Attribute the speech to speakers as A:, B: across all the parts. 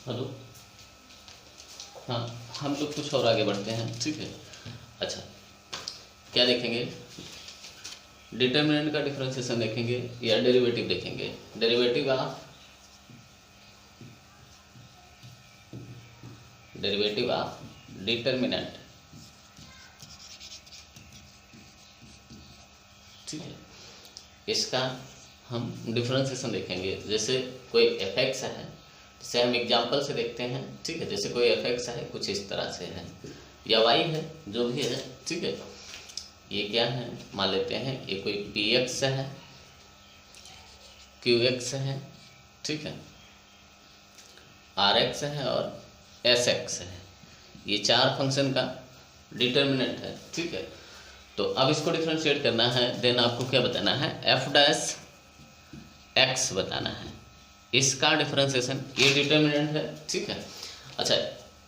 A: Hello. हाँ, हम लोग कुछ और आगे बढ़ते हैं, ठीक है। अच्छा, क्या देखेंगे? डिटर्मिनेंट का डिफरेंशिएशन देखेंगे या डेरिवेटिव देखेंगे। डेरिवेटिव ऑफ डिटर्मिनेंट, ठीक है। इसका हम डिफरेंशिएशन देखेंगे। जैसे कोई एफ एक्स है, जैसे हम एग्जाम्पल से देखते हैं, ठीक है। जैसे कोई एफ एक्स है, कुछ इस तरह से है, या वाई है, जो भी है, ठीक है। ये क्या है, मान लेते हैं ये कोई पी एक्स है, क्यू एक्स है, ठीक है, आर एक्स है और एस एक्स है। ये चार फंक्शन का डिटर्मिनेंट है, ठीक है। तो अब इसको डिफ्रेंशिएट करना है, देन आपको क्या बताना है, एफ डैश एक्स बताना है। इसका डिफरेंशिएशन, ये डिटर्मिनेंट है, ठीक है। अच्छा,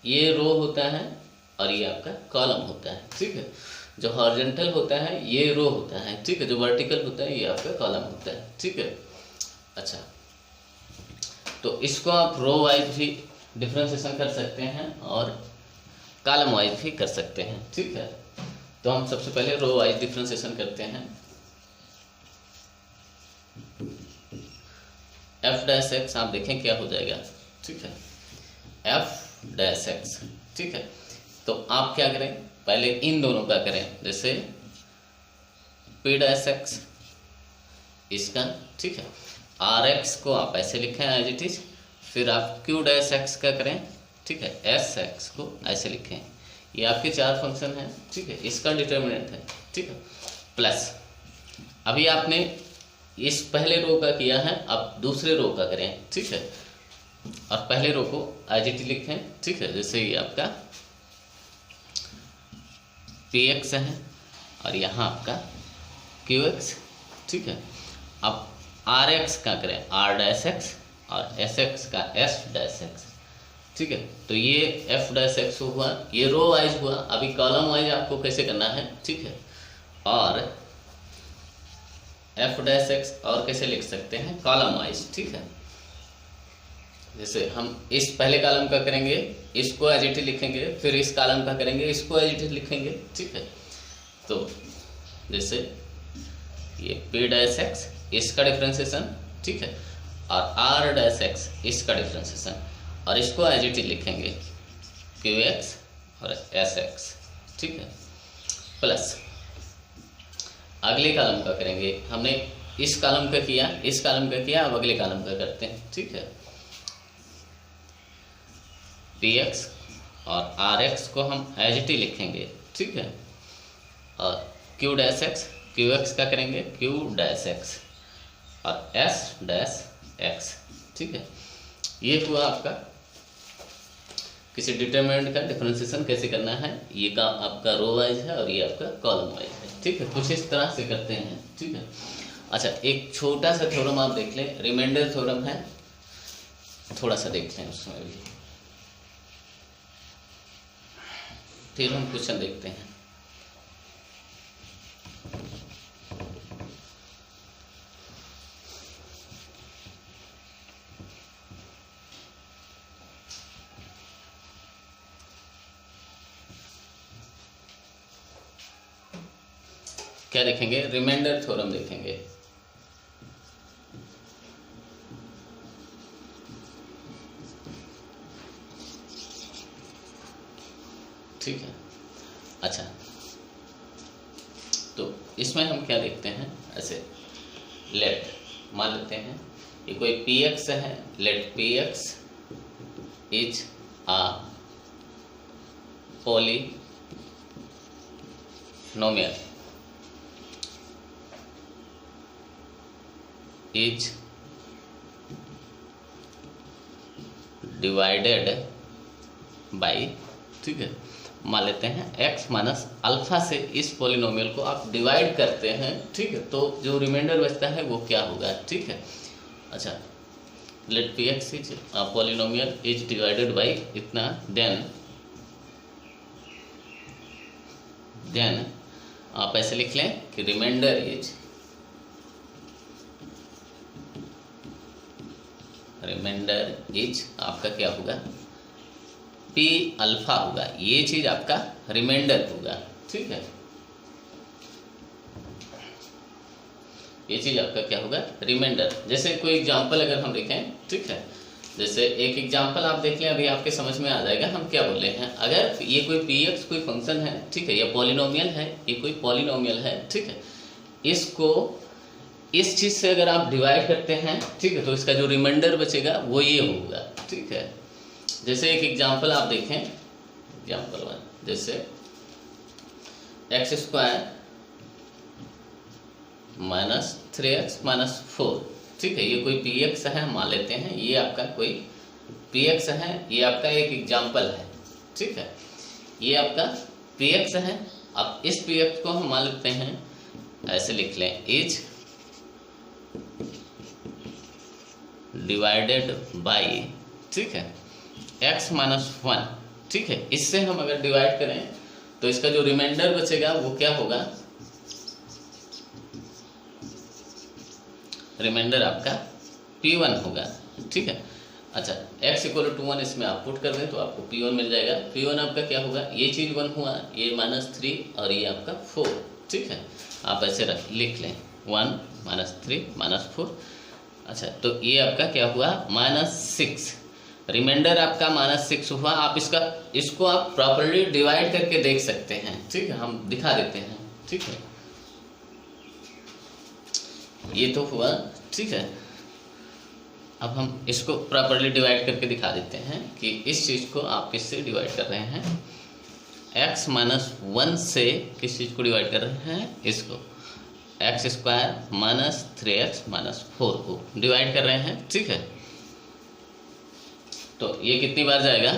A: ये रो होता है और ये आपका कॉलम होता है, ठीक है। जो हॉरिजॉन्टल होता है ये रो होता है, ठीक है। जो वर्टिकल होता है ये आपका कॉलम होता है, ठीक है। अच्छा, तो इसको आप रो वाइज भी डिफरेंशिएशन कर सकते हैं और कॉलम वाइज भी कर सकते हैं, ठीक है। तो हम सबसे पहले रो वाइज डिफरेंशिएशन करते हैं। एफ डैश एक्स आप देखें क्या हो जाएगा, ठीक है, एफ डैश एक्स, ठीक है। तो आप क्या करें, पहले इन दोनों का करें। जैसे पी डैश एक्स इसका, ठीक है, आर एक्स को आप ऐसे लिखें एज इट इज, फिर आप क्यू डैश एक्स का करें, ठीक है, एस एक्स को ऐसे लिखें। ये आपके चार फंक्शन हैं, ठीक है। इसका डिटर्मिनेंट है, ठीक है। प्लस अभी आपने इस पहले रो का किया है, अब दूसरे रो का करें, ठीक है। और पहले रो को एज इट इज लिखें, ठीक है। जैसे ये आपका पी एक्स है और यहाँ आपका क्यू एक्स, ठीक है। अब आर एक्स का करें आर डैश एक्स और एस एक्स का एस डैश एक्स, ठीक है। तो ये एफ डैश एक्स हुआ, ये रो वाइज हुआ। अभी कॉलम वाइज आपको कैसे करना है, ठीक है। और एफ डैश एक्स और कैसे लिख सकते हैं, कॉलम वाइज, ठीक है। जैसे हम इस पहले कॉलम का करेंगे, इसको एज इट इज लिखेंगे, फिर इस कॉलम का करेंगे, इसको एज इट इज लिखेंगे, ठीक है। तो जैसे ये पी डैश एक्स इसका डिफरेंशिएशन, ठीक है, और आर डैश एक्स इसका डिफरेंशिएशन, और इसको एज इट इज लिखेंगे क्यू एक्स और एस एक्स, ठीक है। प्लस अगले कॉलम का करेंगे। हमने इस कॉलम का किया, इस कॉलम का किया, अब अगले कॉलम का करते हैं, ठीक है। पी एक्स और आर एक्स को हम एज इट इज लिखेंगे, ठीक है। और Q dash x, Q x का करेंगे क्यू डैश एक्स और एस डैश एक्स, ठीक है। ये हुआ आपका किसी डिटरमिनेंट का डिफरेंशिएशन कैसे करना है। ये का आपका रो वाइज है और ये आपका कॉलम वाइज है, ठीक है। कुछ इस तरह से करते हैं, ठीक है। अच्छा, एक छोटा सा थ्योरम आप देख लें, रिमाइंडर थ्योरम है, थोड़ा सा देख लें उसमें भी, फिर हम क्वेश्चन देखते हैं। क्या देखेंगे, रिमाइंडर थ्योरम देखेंगे। ठीक है। अच्छा, तो इसमें हम क्या देखते हैं, ऐसे लेट मान लेते हैं ये कोई पी एक्स है, let p x is a polynomial is divided by, ठीक है। मान लेते हैं x माइनस अल्फा से इस पोलिनोमियल को आप डिवाइड करते हैं, ठीक है। तो जो रिमाइंडर बचता है वो क्या होगा, ठीक है। अच्छा, let p x is polynomial is divided by इतना, देन आप ऐसे लिख लें कि रिमाइंडर इज रिमाइंडर इज आपका क्या होगा, पी अल्फा होगा। ये चीज आपका रिमाइंडर होगा, ठीक है। ये चीज आपका क्या होगा, रिमाइंडर। जैसे कोई एग्जांपल अगर हम देखें, ठीक है, जैसे एक एग्जांपल आप देख लें, अभी आपके समझ में आ जाएगा हम क्या बोल रहे हैं। अगर ये कोई पी एक्स कोई फंक्शन है, ठीक है, या पॉलिनोमियल है, ये कोई पॉलिनोमियल है, ठीक है, इसको इस चीज से अगर आप डिवाइड करते हैं, ठीक है, तो इसका जो रिमाइंडर बचेगा वो ये होगा, ठीक है। जैसे एक एग्जांपल आप देखें, एग्जांपल 1, जैसे x² माइनस 3x माइनस 4, ठीक है, ये कोई पी एक्स है, हम मान लेते हैं ये आपका कोई पी एक्स है, ये आपका एक एग्जांपल है, ठीक है, ये आपका पी एक्स है। अब इस पी एक्स को हम मान लेते हैं, ऐसे लिख लें, इज डिवाइडेड बाई, ठीक है, x माइनस 1, ठीक है। इससे हम अगर डिवाइड करें तो इसका जो रिमाइंडर बचेगा वो क्या होगा, रिमाइंडर आपका P1 होगा, ठीक है। अच्छा, x = 1 इसमें आप पुट कर दें तो आपको P1 मिल जाएगा। P1 आपका क्या होगा, ये चीज़ 1 हुआ, ये -3 और ये आपका 4, ठीक है। आप ऐसे लिख लें 1 -3 -4। अच्छा, तो ये आपका क्या हुआ, -6, रिमाइंडर आपका -6 हुआ। आप इसको आप प्रॉपर्ली डिवाइड करके देख सकते हैं, ठीक है, हम दिखा देते हैं, ठीक है। ये तो हुआ, ठीक है। अब हम इसको प्रॉपर्ली डिवाइड करके दिखा देते हैं कि इस चीज़ को आप किससे डिवाइड कर रहे हैं, x माइनस 1 से किस चीज़ को डिवाइड कर रहे हैं, इसको x² माइनस 3x माइनस 4 को डिवाइड कर रहे हैं, ठीक है। तो ये कितनी बार जाएगा,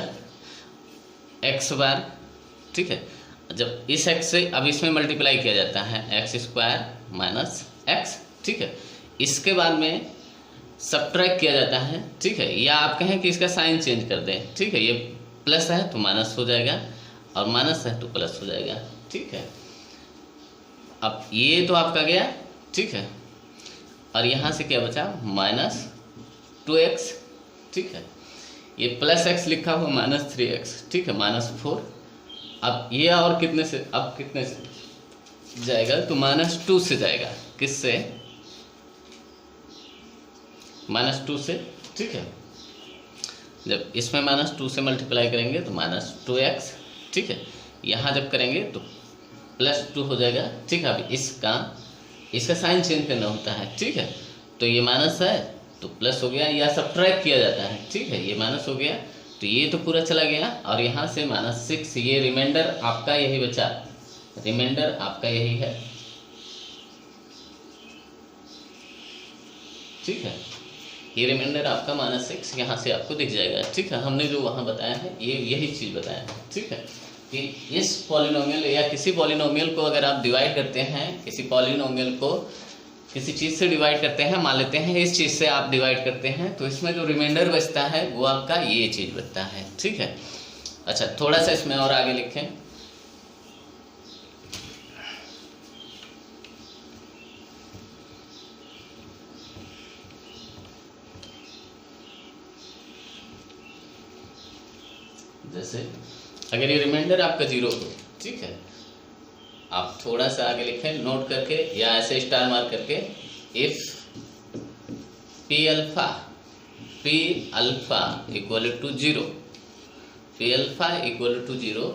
A: x बार, ठीक है। जब इस x से अब इसमें मल्टीप्लाई किया जाता है x² माइनस x, ठीक है। इसके बाद में सब्ट्रैक्ट किया जाता है, ठीक है, या आप कहें कि इसका साइन चेंज कर दें, ठीक है। ये प्लस है तो माइनस हो जाएगा और माइनस है तो प्लस हो जाएगा, ठीक है। अब ये तो आपका गया, ठीक है, और यहाँ से क्या बचा, -2x, ठीक है। ये +x लिखा हुआ -3x, ठीक है, -4। अब ये और कितने से, अब कितने से जाएगा, तो -2 से जाएगा, किससे, -2 से, ठीक है। जब इसमें -2 से मल्टीप्लाई करेंगे तो -2x, ठीक है। यहाँ जब करेंगे तो +2 हो जाएगा, ठीक है। अब इसका साइन चेंज करना होता है, ठीक है। तो ये माइनस है तो प्लस हो गया, या सब्ट्रैक्ट किया जाता है, ठीक है। ये माइनस हो गया तो ये तो पूरा चला गया, और यहाँ से -6, ये रिमाइंडर आपका यही बचा, रिमाइंडर आपका यही है, ठीक है। ये रिमाइंडर आपका -6 यहाँ से आपको दिख जाएगा, ठीक है। हमने जो वहाँ बताया है ये यही चीज़ बताया है, ठीक है, कि इस पॉलिनोमियल या किसी पॉलिनोमियल को अगर आप डिवाइड करते हैं, किसी पॉलिनोमियल को किसी चीज़ से डिवाइड करते हैं, मान लेते हैं इस चीज़ से आप डिवाइड करते हैं, तो इसमें जो रिमाइंडर बचता है वो आपका ये चीज़ बचता है, ठीक है। अच्छा, थोड़ा सा इसमें और आगे लिखें, जैसे अगर ये रिमाइंडर आपका 0 हो, ठीक है, आप थोड़ा सा आगे लिखें नोट करके या ऐसे स्टार मार्क करके, if p alpha equal to 0, p alpha equal to 0,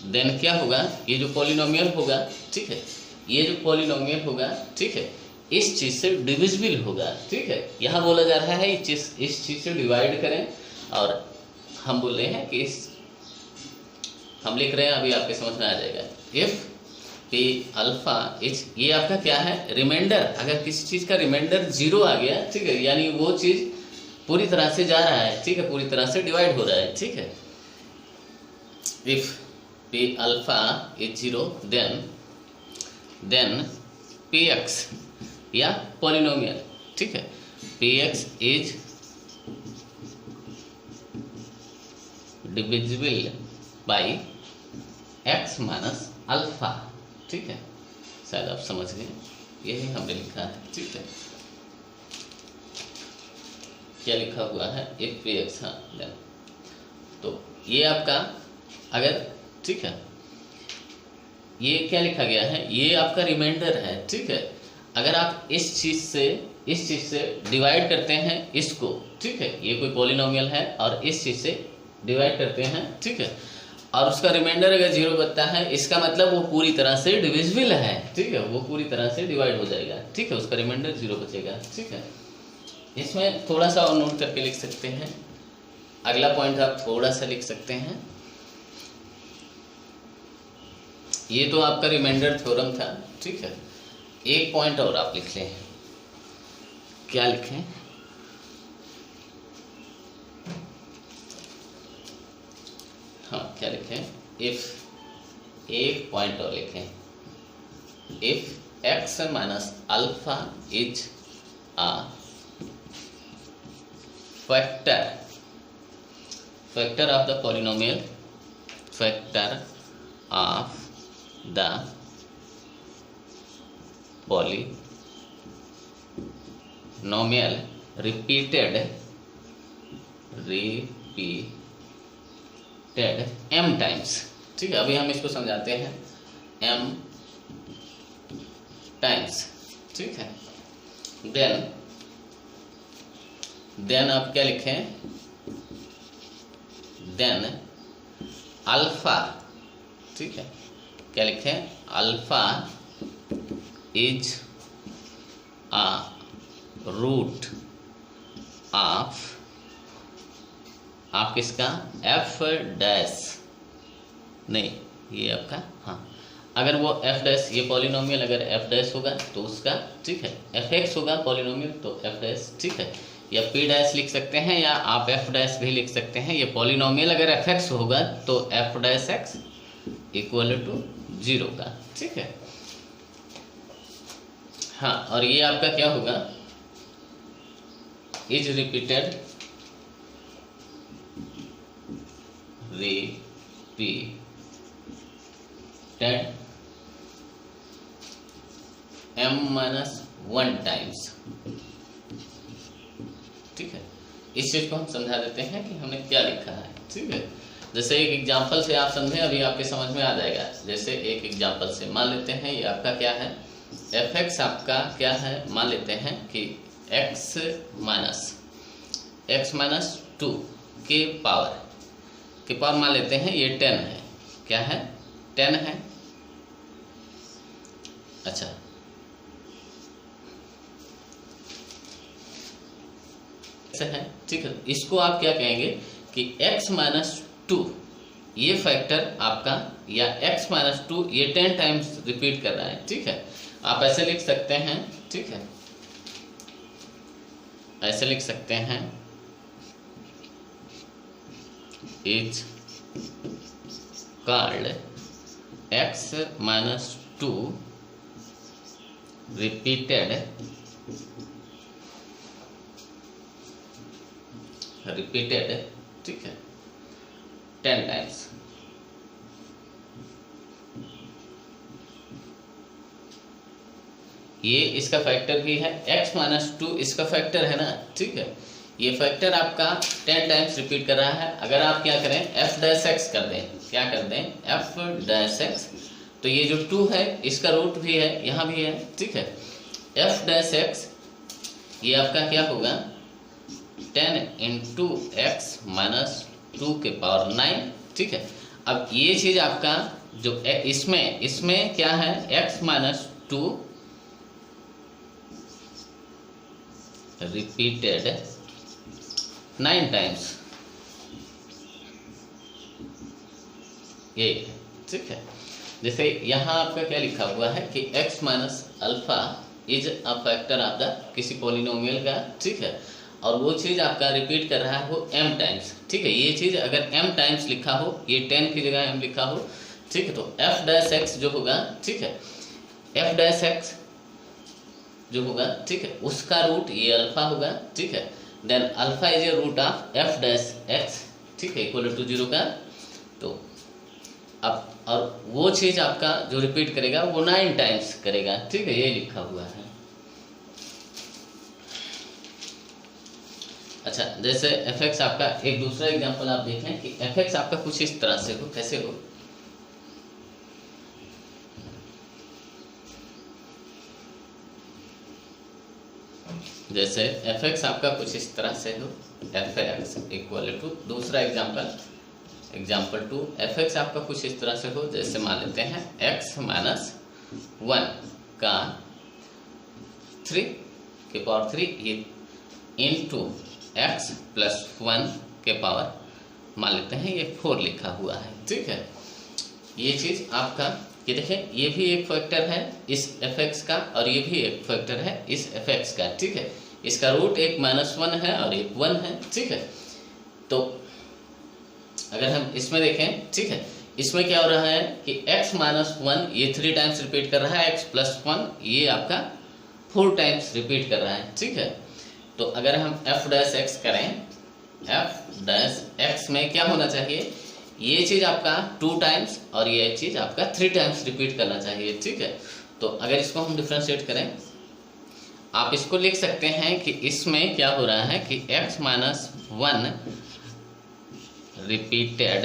A: then क्या होगा, ये जो पॉलिनोमियल होगा, ठीक है, ये जो पॉलिनोमियल होगा, ठीक है, इस चीज़ से डिविजिबल होगा, ठीक है। यहाँ बोला जा रहा है इस चीज़ से डिवाइड करें, और हम बोल रहे हैं कि हम लिख रहे हैं, अभी आपके समझ में आ जाएगा। इफ पी अल्फा इज, ये आपका क्या है, रिमाइंडर। अगर किसी चीज़ का रिमाइंडर 0 आ गया, ठीक है, यानी वो चीज़ पूरी तरह से जा रहा है, ठीक है, पूरी तरह से डिवाइड हो रहा है, ठीक है। If p alpha is 0 then p x या पॉलिनोमियल, ठीक है, p x is divisible by x minus alpha, ठीक है। शायद आप समझ गए, यही हमने लिखा है, ठीक है। क्या लिखा हुआ है, इफ पी एक्स, हाँ देन, तो ये आपका अगर, ठीक है, ये क्या लिखा गया है, ये आपका रिमाइंडर है, ठीक है। अगर आप इस चीज से डिवाइड करते हैं इसको, ठीक है, ये कोई पॉलिनोमियल है और इस चीज से डिवाइड करते हैं, ठीक है, और उसका रिमाइंडर अगर 0 बनता है, इसका मतलब वो पूरी तरह से डिविजिबल है, ठीक है, वो पूरी तरह से डिवाइड हो जाएगा, ठीक है, उसका रिमाइंडर 0 बचेगा, ठीक है। इसमें थोड़ा सा और नोट करके लिख सकते हैं, अगला पॉइंट आप थोड़ा सा लिख सकते हैं। ये तो आपका रिमाइंडर थ्योरम था, ठीक है। एक पॉइंट और आप लिख लें, क्या लिखें, हाँ क्या लिखें, इफ, एक पॉइंट और लिखें, if x minus alpha is a factor of the polynomial, factor of the polynomial repeated m times, ठीक है। अभी हम इसको समझाते हैं, m times, ठीक है। देन आप क्या लिखें, देन अल्फा, ठीक है, क्या लिखें, alpha is a root of किसका, एफ डैश, नहीं ये आपका, हाँ अगर वो एफ डैश, ये पॉलिनोमियल अगर एफ डैश होगा तो उसका, ठीक है, एफ एक्स होगा पॉलिनोमियल तो एफ डैश, ठीक है, या पी डैश लिख सकते हैं, या आप एफ डैश भी लिख सकते हैं। ये पॉलिनोमियल अगर एफ एक्स होगा तो f dash x equal to 0 का, ठीक है, हाँ। और ये आपका क्या होगा, इज रिपीटेड m-1 टाइम्स, ठीक है। इस चीज को हम समझा देते हैं कि हमने क्या लिखा है, ठीक है। जैसे एक एग्जांपल से आप समझें, अभी आपके समझ में आ जाएगा। जैसे एक एग्जांपल से मान लेते हैं, ये आपका क्या है, एफ एक्स आपका क्या है, मान लेते हैं कि x माइनस 2 के पावर मान लेते हैं, ये 10 है, क्या है, 10 है, अच्छा, है, ठीक है। इसको आप क्या कहेंगे कि x माइनस 2 ये फैक्टर आपका, या x माइनस 2 ये 10 टाइम्स रिपीट कर रहा है, ठीक है। आप ऐसे लिख सकते हैं, ठीक है, ऐसे लिख सकते हैं, is called x minus 2 repeated, ठीक है, 10 टाइम्स। ये इसका फैक्टर भी है, x माइनस 2 इसका फैक्टर है ना, ठीक है। ये फैक्टर आपका 10 टाइम्स रिपीट कर रहा है। अगर आप क्या करें, f डैश x कर दें, क्या कर दें, f डैश x, तो ये जो 2 है इसका रूट भी है, यहाँ भी है, ठीक है। f डैश x ये आपका क्या होगा, 10 इंटू एक्स माइनस 2 के पावर 9, ठीक है। अब ये चीज आपका जो इसमें क्या है, x माइनस 2 रिपीटेड 9 टाइम्स, ये, ठीक है। जैसे यहाँ आपका क्या लिखा हुआ है कि x minus alpha is a factor of the किसी पॉलिनोमियल का, ठीक है, और वो चीज़ आपका रिपीट कर रहा है वो m टाइम्स, ठीक है। ये चीज़ अगर m टाइम्स लिखा हो, ये 10 की जगह m लिखा हो, ठीक है, तो f डैश x जो होगा, ठीक है, f डैश x जो होगा, ठीक है, उसका रूट ये अल्फा होगा, ठीक है। Then alpha is a root of f dash x, ठीक है, इक्वल टू 0 का। तो अब और वो चीज़ आपका जो रिपीट करेगा वो 9 टाइम्स करेगा, ठीक है, ये लिखा हुआ है। अच्छा, जैसे एफ एक्स आपका एक दूसरा एग्जांपल आप देखें कि एफ एक्स आपका कुछ इस तरह से हो, कैसे हो, जैसे एफ एक्स आपका कुछ इस तरह से हो, एफ एक्स इक्वल टू दूसरा एग्जाम्पल 2, एफ एक्स आपका कुछ इस तरह से हो, जैसे मान लेते हैं एक्स माइनस 1 का 3 के पावर 3 ये इंटू एक्स प्लस 1 के पावर मान लेते हैं ये 4 लिखा हुआ है। ठीक है, ये चीज़ आपका ये देखें, ये भी एक फैक्टर है इस एफ एक्स का और ये भी एक फैक्टर है इस एफ एक्स का। ठीक है, इसका रूट एक -1 है और एक 1 है। ठीक है, तो अगर हम इसमें देखें, ठीक है, इसमें क्या हो रहा है कि x माइनस 1 ये 3 टाइम्स रिपीट कर रहा है, x प्लस 1 ये आपका 4 टाइम्स रिपीट कर रहा है। ठीक है, तो अगर हम f डैश x करें, f डैश x में क्या होना चाहिए, ये चीज़ आपका 2 टाइम्स और ये चीज़ आपका 3 टाइम्स रिपीट करना चाहिए। ठीक है, तो अगर इसको हम डिफ्रेंशिएट करें, आप इसको लिख सकते हैं कि इसमें क्या हो रहा है कि x minus 1 repeated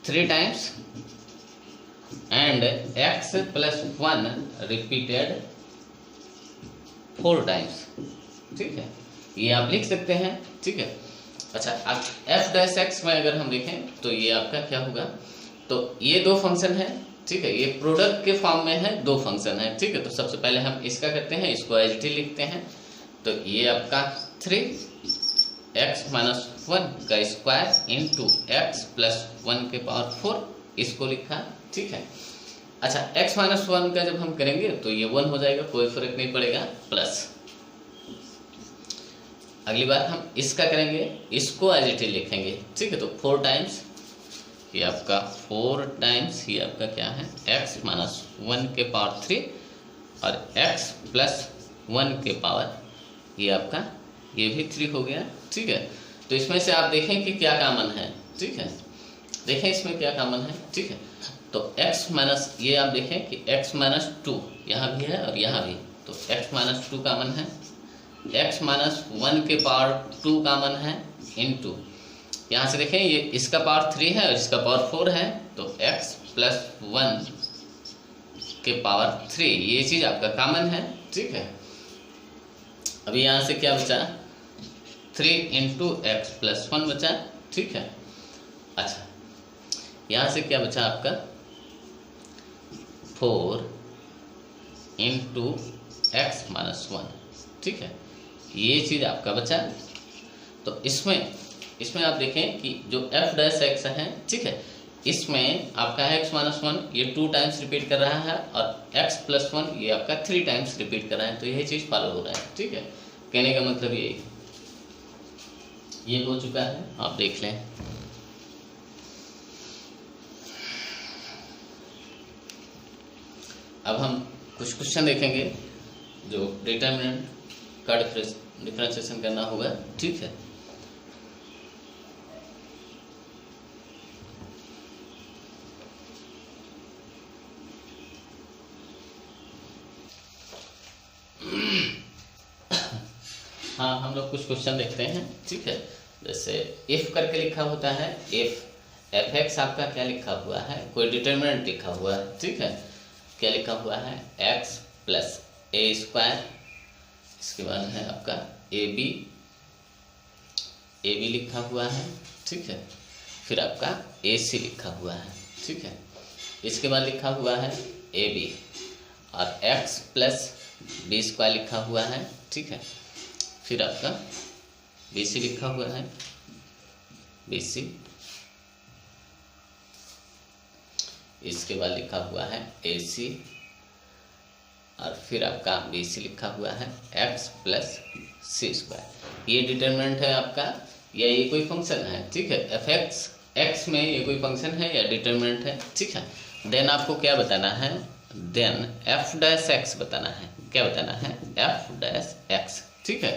A: 3 times and x plus 1 repeated 4 times. ठीक है, ये आप लिख सकते हैं। ठीक है, अच्छा, अब f डैश x में अगर हम देखें तो ये आपका क्या होगा, तो ये 2 फंक्शन है। ठीक है, ये प्रोडक्ट के फॉर्म में है, 2 फंक्शन है। ठीक है, तो सबसे पहले हम इसका करते हैं, इसको एज इट इज लिखते हैं, तो ये आपका 3x माइनस 1 का स्क्वायर इंटू एक्स प्लस 1 के पावर 4 इसको लिखा। ठीक है, अच्छा, x माइनस 1 का जब हम करेंगे तो ये 1 हो जाएगा, कोई फर्क नहीं पड़ेगा, प्लस अगली बार हम इसका करेंगे, इसको एज इट इज लिखेंगे। ठीक है, तो 4 टाइम्स ये आपका 4 टाइम्स ये आपका क्या है x माइनस 1 के पावर 3 और x प्लस 1 के पावर ये आपका ये भी 3 हो गया। ठीक है, तो इसमें से आप देखें कि क्या कॉमन है। ठीक है, देखें इसमें क्या कॉमन है। ठीक है, तो x माइनस ये आप देखें कि x माइनस 2 यहाँ भी है और यहाँ भी, तो x माइनस 2 कॉमन है, x माइनस 1 के पावर 2 कॉमन है, इंटू यहाँ से देखें ये इसका पावर 3 है और इसका पावर 4 है, तो x प्लस 1 के पावर 3 ये चीज़ आपका कॉमन है। ठीक है, अभी यहाँ से क्या बचा, 3 इंटू एक्स प्लस 1 बचा। ठीक है, अच्छा, यहाँ से क्या बचा आपका 4 इंटू एक्स माइनस 1। ठीक है, ये चीज़ आपका बचा। तो इसमें आप देखें कि जो f डैश x है, ठीक है, इसमें आपका x माइनस 1 ये 2 टाइम्स रिपीट कर रहा है और x प्लस 1 ये आपका 3 टाइम्स रिपीट कर रहा है, तो यही चीज़ फॉलो हो रहा है। ठीक है, कहने का मतलब ये हो चुका है, आप देख लें। अब हम कुछ क्वेश्चन देखेंगे जो डिटरमिनेंट का डिफरेंशिएशन करना होगा। ठीक है, हाँ, हम लोग कुछ क्वेश्चन देखते हैं। ठीक है, जैसे इफ करके लिखा होता है, इफ एफ एक्स आपका क्या लिखा हुआ है, कोई डिटरमिनेंट लिखा हुआ है। ठीक है, क्या लिखा हुआ है, x प्लस ए स्क्वायर, इसके बाद है आपका ए बी लिखा हुआ है। ठीक है, फिर आपका ए सी लिखा हुआ है। ठीक है, इसके बाद लिखा हुआ है ए बी और x प्लस बी स्क्वायर लिखा हुआ है। ठीक है, फिर आपका बी सी लिखा हुआ है, बी सी, इसके बाद लिखा हुआ है ए सी और फिर आपका बी सी लिखा हुआ है x प्लस सी स्क्वायर। ये डिटरमिनेंट है आपका, या ये कोई फंक्शन है। ठीक है, एफ एक्स एक्स में ये कोई फंक्शन है या डिटरमिनेंट है। ठीक है, देन आपको क्या बताना है, देन एफ डैश एक्स बताना है। क्या बताना है, एफ डैश एक्स। ठीक है,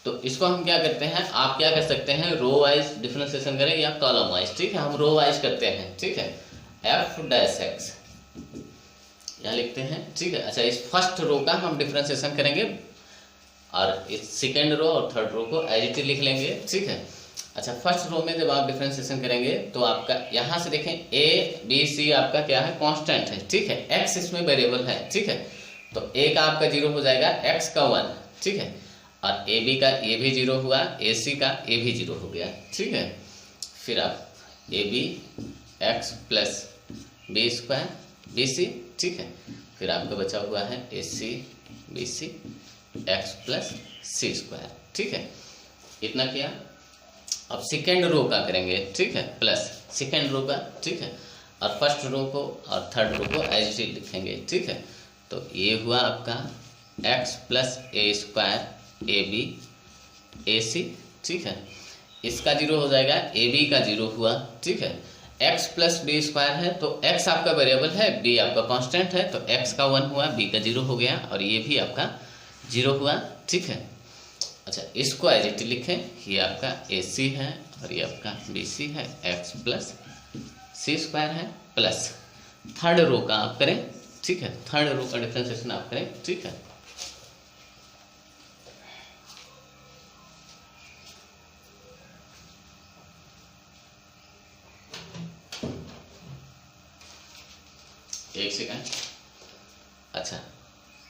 A: तो इसको हम क्या करते हैं, आप क्या कर सकते हैं, रो वाइज डिफरेंशिएशन करें या कॉलम वाइज। ठीक है, हम रो वाइज करते हैं। ठीक है, एफ डैश एक्स यहाँ लिखते हैं। ठीक है, अच्छा, इस फर्स्ट रो का हम डिफरेंशिएशन करेंगे और इस सेकेंड रो और थर्ड रो को एज इट इज लिख लेंगे, ठीक है। अच्छा, फर्स्ट रो में जब आप डिफरेंशिएशन करेंगे तो आपका यहाँ से देखें ए बी सी आपका क्या है, कांस्टेंट है, ठीक है। एक्स इसमें वेरिएबल है, ठीक है। तो ए का आपका 0 हो जाएगा, एक्स का 1, ठीक है। और ए बी का ए भी 0 हुआ, ए सी का ए भी 0 हो गया, ठीक है। फिर आप A B x plus B square B C, ठीक है। फिर आपका बचा हुआ है A C B C X plus C square, ठीक है। इतना किया। अब सेकेंड रो का करेंगे, ठीक है, प्लस सेकेंड रो का, ठीक है। और फर्स्ट रो को और थर्ड रो को एज इट इज लिखेंगे, ठीक है। तो ये हुआ आपका X plus A square A B A C, ठीक है। इसका 0 हो जाएगा, ए बी का 0 हुआ, ठीक है। एक्स प्लस बी स्क्वायर है तो एक्स आपका वेरिएबल है, बी आपका कांस्टेंट है, तो एक्स का 1 हुआ, बी का 0 हो गया, और ये भी आपका 0 हुआ, ठीक है। अच्छा, इसको एज इट लिखें, ये आपका ए सी है और ये आपका बी सी है, एक्स प्लस सी स्क्वायर है, प्लस थर्ड रो का आप करें, ठीक है। थर्ड रो का डिफरेंशिएशन आप करें, ठीक है। एक सेकंड। अच्छा,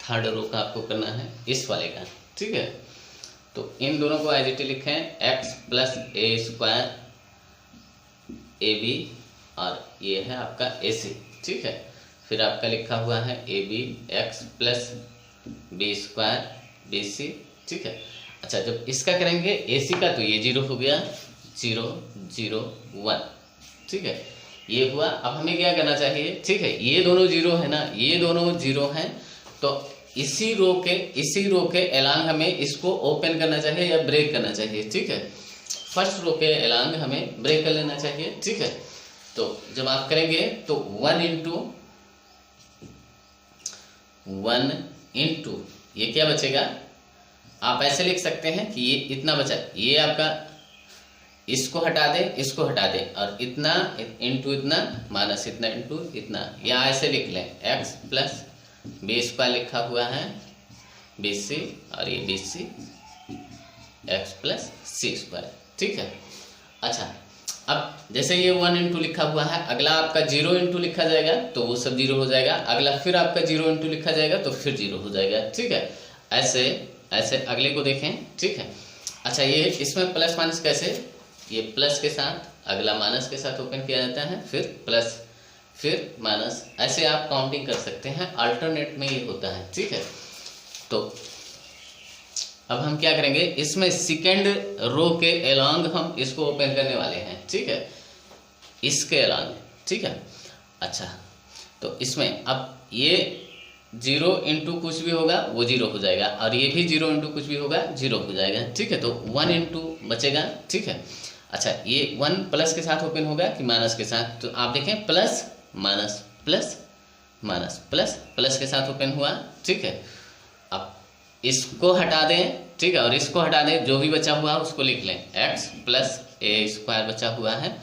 A: थर्ड रो का आपको करना है इस वाले का, ठीक है। तो इन दोनों को एज इट इज लिखें, एक्स प्लस ए स्क्वायर ए बी और ये है आपका ए सी, ठीक है। फिर आपका लिखा हुआ है a B x plus B square B C, ठीक है। अच्छा, जब इसका करेंगे ए सी का तो ये 0 हो गया, 0 0 1, ठीक है। ये हुआ। अब हमें क्या करना चाहिए, ठीक है, ये दोनों 0 है ना, ये दोनों 0 हैं, तो इसी रो के एलांग हमें इसको ओपन करना चाहिए या ब्रेक करना चाहिए, ठीक है। फर्स्ट रो के एलांग हमें ब्रेक कर लेना चाहिए, ठीक है। तो जब आप करेंगे तो 1 इंटू ये क्या बचेगा, आप ऐसे लिख सकते हैं कि ये इतना बचा, ये आपका इसको हटा दे, इसको हटा दे, और इतना इंटू इतना माइनस इतना इंटू इतना, या ऐसे लिख लें एक्स प्लस बी स्क्वायर लिखा हुआ है बी सी और ये B C X plus C square, ठीक है। अच्छा, अब जैसे ये 1 इंटू लिखा हुआ है, अगला आपका 0 इंटू लिखा जाएगा तो वो सब 0 हो जाएगा, अगला फिर आपका 0 इंटू लिखा जाएगा तो फिर 0 हो जाएगा, ठीक है। ऐसे ऐसे अगले को देखें, ठीक है। अच्छा, ये इसमें प्लस माइनस कैसे, ये प्लस के साथ, अगला माइनस के साथ ओपन किया जाता है, फिर प्लस फिर माइनस, ऐसे आप काउंटिंग कर सकते हैं, अल्टरनेट में ये होता है, ठीक है। तो अब हम क्या करेंगे, इसमें सेकेंड रो के एलॉन्ग हम इसको ओपन करने वाले हैं, ठीक है, इसके एलॉन्ग, ठीक है। अच्छा, तो इसमें अब ये 0 इंटू कुछ भी होगा वो 0 हो जाएगा, और ये भी 0 इंटू कुछ भी होगा 0 हो जाएगा, ठीक है। तो 1 इंटू बचेगा, ठीक है। अच्छा, ये 1 प्लस के साथ ओपन होगा कि माइनस के साथ, तो आप देखें plus minus plus minus plus plus के साथ ओपन हुआ, ठीक है। अब इसको हटा दें, ठीक है, और इसको हटा दें, जो भी बचा हुआ उसको लिख लें, एक्स प्लस ए स्क्वायर बचा हुआ है,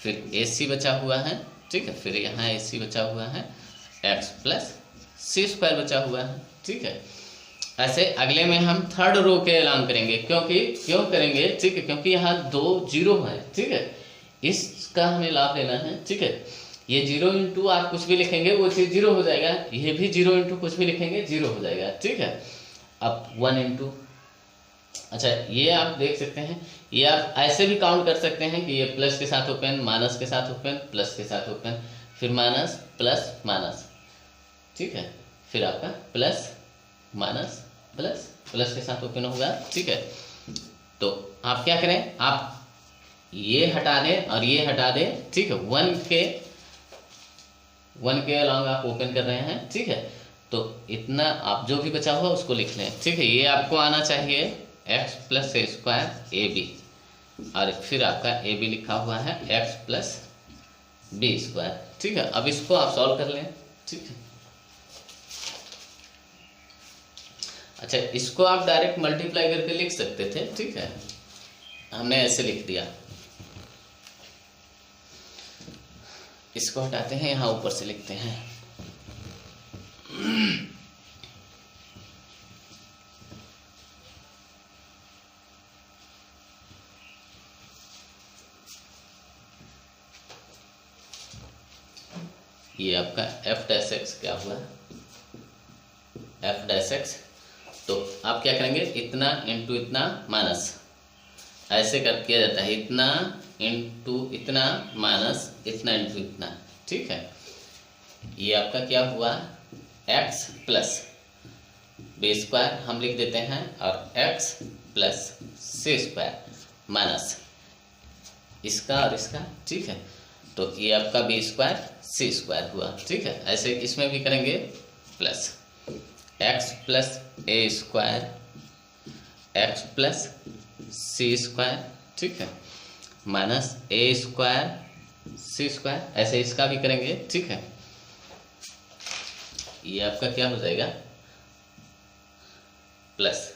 A: फिर ए सी बचा हुआ है, ठीक है, फिर यहाँ ए सी बचा हुआ है, एक्स प्लस सी स्क्वायर बचा हुआ है, ठीक है। ऐसे अगले में हम थर्ड रो के ऐलान करेंगे, क्यों करेंगे, ठीक है, क्योंकि यहाँ 2 0 है, ठीक है, इसका हमें लाभ लेना है, ठीक है। ये 0 इंटू आप कुछ भी लिखेंगे वो चीज़ 0 हो जाएगा, ये भी 0 इंटू कुछ भी लिखेंगे 0 हो जाएगा, ठीक है। अब 1 इंटू, अच्छा, ये आप देख सकते हैं, ये आप ऐसे भी काउंट कर सकते हैं कि ये प्लस के साथ ओपन, माइनस के साथ ओपन, प्लस के साथ ओपन, फिर माइनस प्लस माइनस, ठीक है, फिर आपका प्लस माइनस प्लस प्लस के साथ ओपन होगा, ठीक है। तो आप क्या करें, आप ये हटा दें और ये हटा दें, ठीक है। 1 के अलॉन्ग आप ओपन कर रहे हैं, ठीक है। तो इतना आप जो भी बचा हुआ उसको लिख लें, ठीक है। ये आपको आना चाहिए एक्स प्लस ए स्क्वायर ए बी, और फिर आपका ए बी लिखा हुआ है एक्स प्लस बी स्क्वायर, ठीक है। अब इसको आप सॉल्व कर लें, ठीक है। अच्छा, इसको आप डायरेक्ट मल्टीप्लाई करके लिख सकते थे, ठीक है, हमने ऐसे लिख दिया। इसको हटाते हैं, यहाँ ऊपर से लिखते हैं, ये आपका एफ डैश एक्स क्या हुआ, एफ डैश एक्स। तो आप क्या करेंगे, इतना इंटू इतना माइनस, ऐसे कर किया जाता है, इतना इंटू इतना माइनस इतना इंटू इतना, ठीक है। ये आपका क्या हुआ, एक्स प्लस बी स्क्वायर हम लिख देते हैं, और x plus C square minus इसका और इसका, ठीक है। तो ये आपका बी स्क्वायर सी स्क्वायर हुआ, ठीक है। ऐसे इसमें भी करेंगे, प्लस एक्स प्लस ए square x plus C square, ठीक है, माइनस ए स्क्वायर सी स्क्वायर, ऐसे इसका भी करेंगे, ठीक है। ये आपका क्या हो जाएगा, प्लस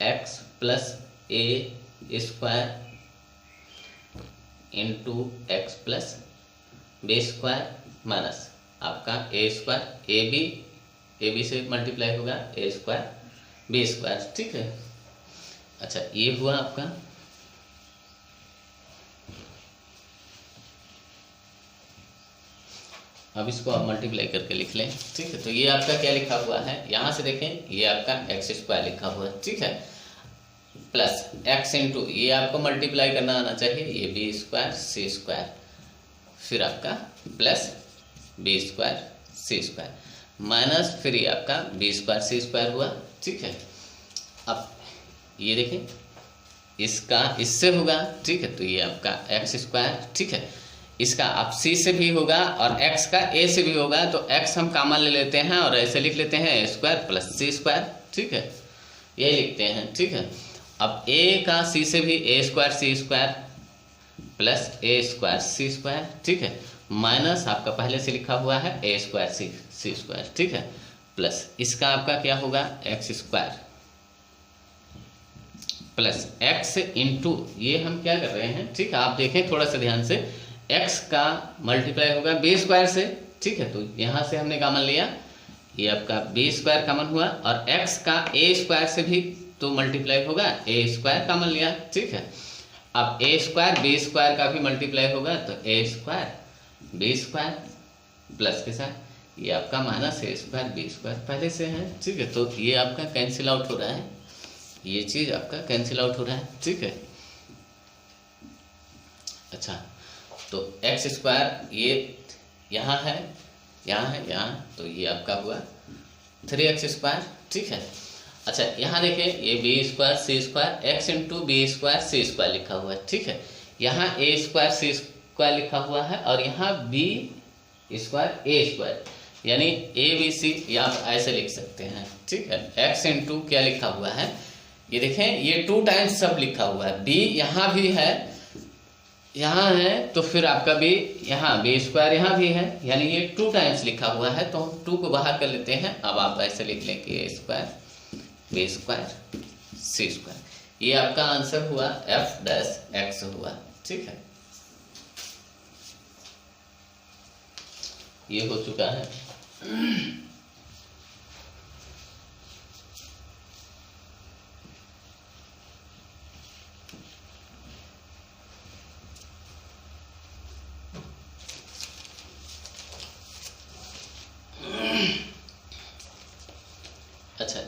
A: एक्स प्लस ए square into X plus B square minus आपका ए स्क्वायर, ए बी से मल्टीप्लाई होगा ए स्क्वायर बी स्क्वायर, ठीक है। अच्छा, ये हुआ आपका, अब इसको आप मल्टीप्लाई करके लिख लें, ठीक है। तो ये आपका क्या लिखा हुआ है, यहाँ से देखें, ये आपका एक्स स्क्वायर लिखा हुआ है, ठीक है, प्लस एक्स इंटू, ये आपको मल्टीप्लाई करना आना चाहिए, ये बी स्क्वायर सी स्क्वायर, फिर आपका plus B square C square minus, फिर ये आपका बी स्क्वायर सी स्क्वायर हुआ, ठीक है। अब ये देखें, इसका इससे होगा, ठीक है, तो ये आपका एक्स स्क्वायर, ठीक है, इसका आप सी से भी होगा और एक्स का ए से भी होगा, तो एक्स हम कॉमन ले लेते हैं और ऐसे लिख लेते हैं ए स्क्वायर प्लस सी स्क्वायर, ठीक है, यही लिखते हैं, ठीक है। अब ए का सी से भी ए स्क्वायर सी स्क्वायर प्लस ए स्क्वायर सी स्क्वायर, ठीक है, माइनस आपका पहले से लिखा हुआ है ए स्क्वायर सी स्क्वायर, ठीक है, प्लस इसका आपका क्या होगा, x square plus x into, ये हम क्या कर रहे हैं, ठीक है, आप देखें थोड़ा सा ध्यान से, एक्स का मल्टीप्लाई होगा बी स्क्वायर से, ठीक है, तो यहाँ से हमने कॉमन लिया, ये आपका बी स्क्वायर कॉमन हुआ, और एक्स का ए स्क्वायर से भी तो मल्टीप्लाई होगा, ए स्क्वायर कॉमन लिया, ठीक है। अब ए स्क्वायर बी स्क्वायर का भी मल्टीप्लाई होगा, तो ए स्क्वायर बी स्क्वायर प्लस के साथ ये आपका माइनस ए स्क्वायर बी स्क्वायर पहले से है, ठीक है। तो ये आपका कैंसिल आउट हो रहा है, ये चीज़ आपका कैंसिल आउट हो रहा है, ठीक है। अच्छा, तो एक्स स्क्वायर ये यहाँ है, यहाँ है, यहाँ, तो ये आपका हुआ 3x स्क्वायर, ठीक है। अच्छा, यहाँ देखिए, ये B square C square X into B square C square लिखा हुआ है, ठीक है, यहाँ ए स्क्वायर सी स्क्वायर लिखा हुआ है, और यहाँ बी स्क्वायर ए स्क्वायर, यानी ए बी सी, या आप ऐसे लिख सकते हैं, ठीक है। एक्स इंटू क्या लिखा हुआ है, ये देखें, ये 2 टाइम्स सब लिखा हुआ है, बी यहाँ भी है, यहाँ है, तो फिर आपका बी यहाँ बी स्क्वायर यहाँ भी है, यानी ये 2 टाइम्स लिखा हुआ है, तो हम 2 को बाहर कर लेते हैं। अब आप ऐसे लिख लें कि ए square B square C square, ये आपका आंसर हुआ एफ डैश एक्स हुआ, ठीक है, ये हो चुका है। अच्छा,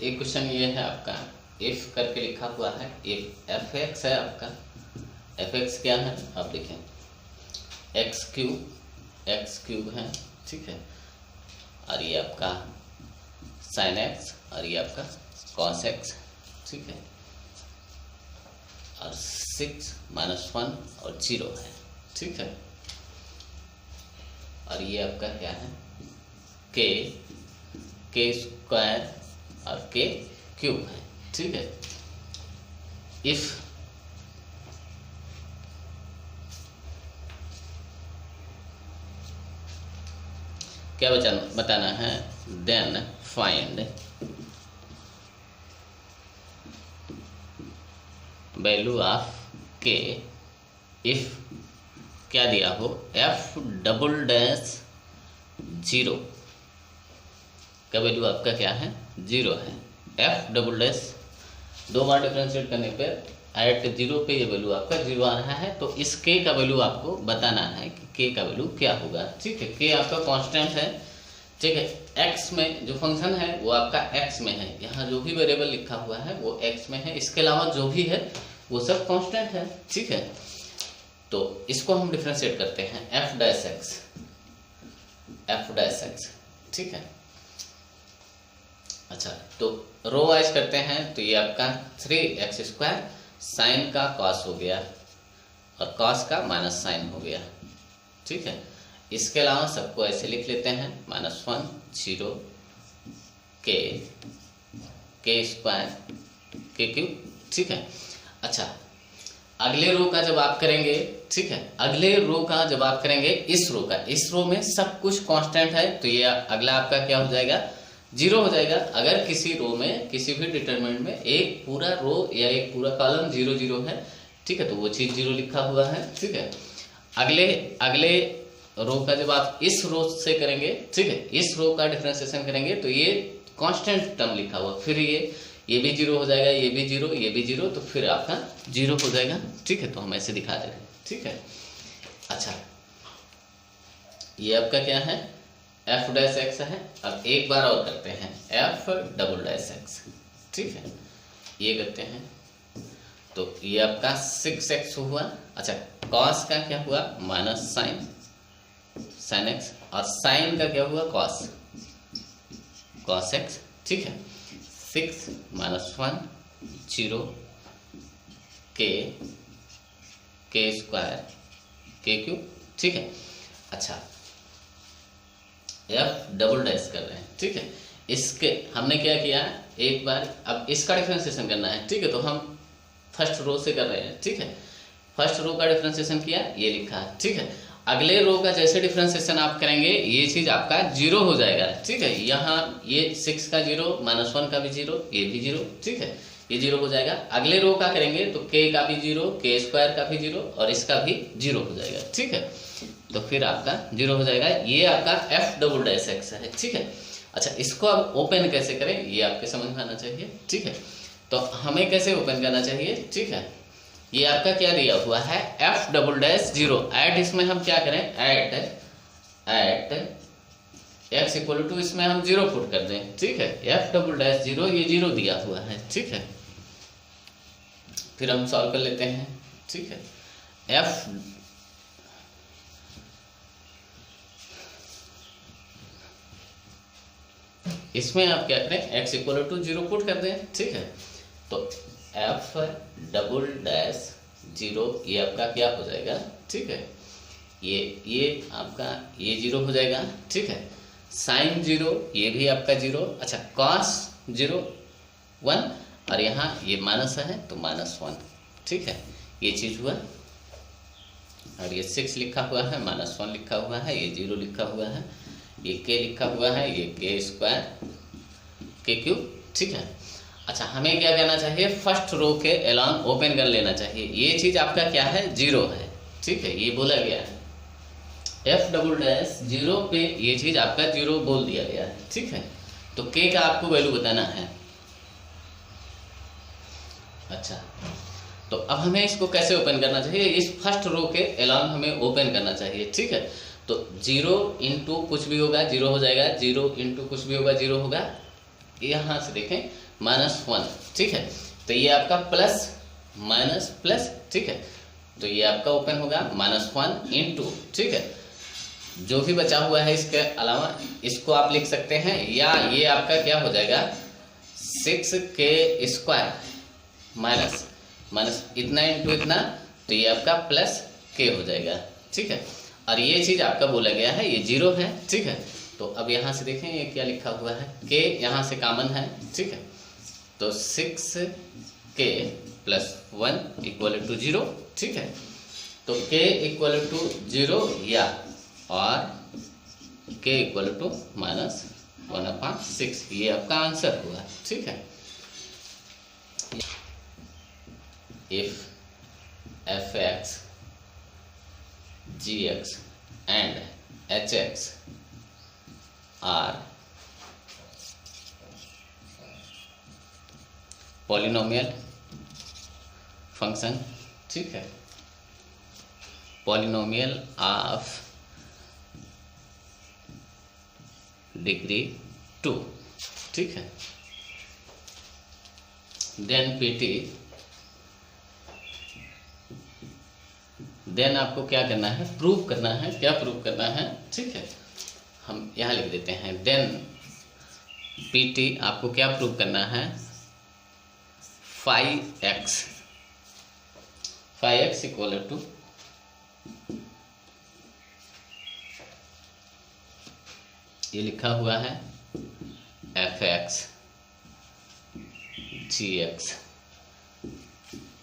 A: एक क्वेश्चन ये है आपका, इफ करके लिखा हुआ है, इफ एफ एक्स है आपका, एफ एक्स क्या है आप देखें, एक्स क्यूब है, ठीक है, और ये आपका साइन एक्स, और ये आपका कॉस एक्स, ठीक है, और 6 - 1 और 0 है, ठीक है, और ये आपका क्या है, के स्क्वायर और के क्यूब है, ठीक है। इफ क्या बताना है, देन फाइंड वैल्यू ऑफ के इफ क्या दिया हो, एफ डबल डैश 0 का वैल्यू आपका क्या है, 0 है, एफ डबल डैश 2 बार डिफरेंशिएट करने पर एट 0 पे ये वैल्यू आपका 0 आ रहा है, तो इस k का वैल्यू आपको बताना है कि k का वैल्यू क्या होगा। ठीक है, k आपका कांस्टेंट है। ठीक है, x में जो फंक्शन है वो आपका x में है, यहाँ जो भी वेरिएबल लिखा हुआ है वो x में है, इसके अलावा जो भी है वो सब कांस्टेंट है। ठीक है, तो इसको हम डिफरेंशिएट करते हैं f डैश x। ठीक है, अच्छा तो रो वाइज करते हैं, तो ये आपका 3x² साइन का कॉस हो गया और कॉस का माइनस साइन हो गया। ठीक है, इसके अलावा सबको ऐसे लिख लेते हैं -1 0 k² ठीक है, अच्छा अगले रो का जब आप करेंगे, ठीक है, अगले रो का जब आप करेंगे इस रो में सब कुछ कांस्टेंट है, तो ये अगला आपका क्या हो जाएगा, 0 हो जाएगा। अगर किसी रो में किसी भी डिटरमिनेंट में एक पूरा रो या एक पूरा कॉलम 0 0 है, ठीक है, तो वो चीज 0 लिखा हुआ है। ठीक है, अगले रो का जब आप इस रो से करेंगे, ठीक है, इस रो का डिफरेंशिएशन करेंगे तो ये कांस्टेंट टर्म लिखा हुआ, फिर ये भी 0 हो जाएगा, ये भी 0, ये भी 0, तो फिर आपका 0 हो जाएगा। ठीक है, तो हम ऐसे दिखा दे रहे हैं। ठीक है, अच्छा ये आपका क्या है, f डैश x है। अब एक बार और करते हैं f डबल डैश x। ठीक है, ये करते हैं तो ये आपका 6x हुआ। अच्छा cos का क्या हुआ, माइनस साइन x, और साइन का क्या हुआ, cos x। ठीक है, 6 - 1 0 k² ठीक है, अच्छा f डबल डैश कर रहे हैं। ठीक है, इसके हमने क्या किया, एक बार अब इसका डिफरेंशिएशन करना है। ठीक है, तो हम फर्स्ट रो से कर रहे हैं। ठीक है, फर्स्ट रो का डिफरेंशिएशन किया, ये लिखा। ठीक है, अगले रो का जैसे डिफरेंशिएशन आप करेंगे ये चीज आपका 0 हो जाएगा। ठीक है, यहाँ ये 6 का 0, -1 का भी 0, ये भी 0। ठीक है, ये 0 हो जाएगा। अगले रो का करेंगे तो k का भी 0, k² का भी 0 और इसका भी 0 हो जाएगा। ठीक है, तो फिर आपका 0 हो जाएगा। ये आपका f डबल डैश x है। ठीक है, अच्छा इसको अब ओपन कैसे करें ये आपके समझ में आना चाहिए। ठीक है, तो हमें कैसे ओपन करना चाहिए। ठीक है, ये आपका क्या दिया हुआ है, f डबल डैश 0 ऐट, इसमें हम क्या करें, ऐट x इक्वल टू इसमें हम 0 पुट कर दें। ठीक है, f डबल डैश 0, ये 0 दिया हुआ है। ठीक है, फिर हम सॉल्व कर लेते हैं। ठीक है, इसमें आप क्या करें, x इक्वल टू 0 पुट कर दें। ठीक है, तो f डबल डैश 0 ये आपका क्या हो जाएगा। ठीक है, ये आपका ये 0 हो जाएगा। ठीक है, साइन 0 ये भी आपका 0। अच्छा cos 0 1, और यहाँ ये माइनस है तो -1। ठीक है, ये चीज हुआ, और ये 6 लिखा हुआ है, -1 लिखा हुआ है, ये 0 लिखा हुआ है, ये k लिखा हुआ है, ये k² ठीक है, अच्छा हमें क्या करना चाहिए, फर्स्ट रो के एलॉन्ग ओपन कर लेना चाहिए। ये चीज आपका क्या है, 0 है। ठीक है, ये बोला गया है f डबल डैश 0 पे ये चीज आपका 0 बोल दिया गया है। ठीक है, तो k का आपको वैल्यू बताना है। अच्छा तो अब हमें इसको कैसे ओपन करना चाहिए, इस फर्स्ट रो के एलॉन्ग हमें ओपन करना चाहिए। ठीक है, तो 0 इंटू कुछ भी होगा 0 हो जाएगा, 0 इंटू कुछ भी होगा 0 होगा, यहाँ से देखें -1। ठीक है, तो ये आपका प्लस माइनस प्लस। ठीक है, तो ये आपका ओपन होगा -1 इंटू, ठीक है, जो भी बचा हुआ है इसके अलावा इसको आप लिख सकते हैं, या ये आपका क्या हो जाएगा 6k² माइनस इतना इंटू इतना, तो ये आपका प्लस k हो जाएगा। ठीक है, और ये चीज आपका बोला गया है, ये 0 है। ठीक है, तो अब यहाँ से देखें ये क्या लिखा हुआ है, k यहाँ से कॉमन है। ठीक है, तो 6k + 1 इक्वल टू 0। ठीक है, तो k इक्वल टू 0 या और k इक्वल टू -1/6, ये आपका आंसर हुआ। ठीक है, if f(x), g(x) and h(x) are polynomial function, ठीक है, पॉलिनोमियल ऑफ डिग्री 2, ठीक है। देन पीटी, देन आपको क्या करना है, प्रूव करना है। क्या प्रूव करना है, ठीक है, हम यहाँ लिख देते हैं। देन पीटी आपको क्या प्रूव करना है, 5x इक्वल टू ये लिखा हुआ है fx gx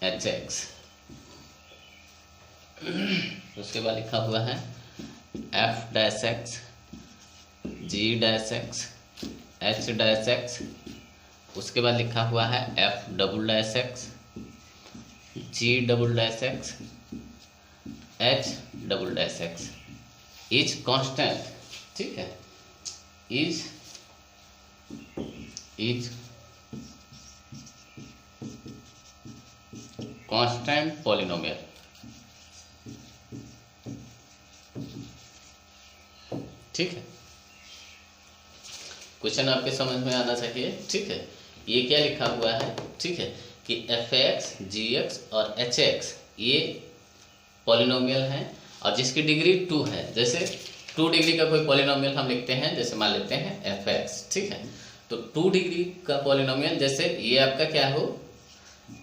A: hx, उसके बाद लिखा हुआ है f dash x g dash x h dash x, उसके बाद लिखा हुआ है f double dash x g double dash x h double dash x is constant, ठीक है, इज कांस्टेंट पॉलिनोमियल, ठीक है। क्वेश्चन आपके समझ में आना चाहिए, ठीक है। ये क्या लिखा हुआ है, ठीक है, कि fx gx और hx ये पॉलिनोमियल हैं और जिसकी डिग्री 2 है। जैसे 2 डिग्री का कोई पॉलिनोमियल हम लिखते हैं, जैसे मान लेते हैं fx, ठीक है। तो 2 डिग्री का पॉलिनोमियल, जैसे ये आपका क्या हो,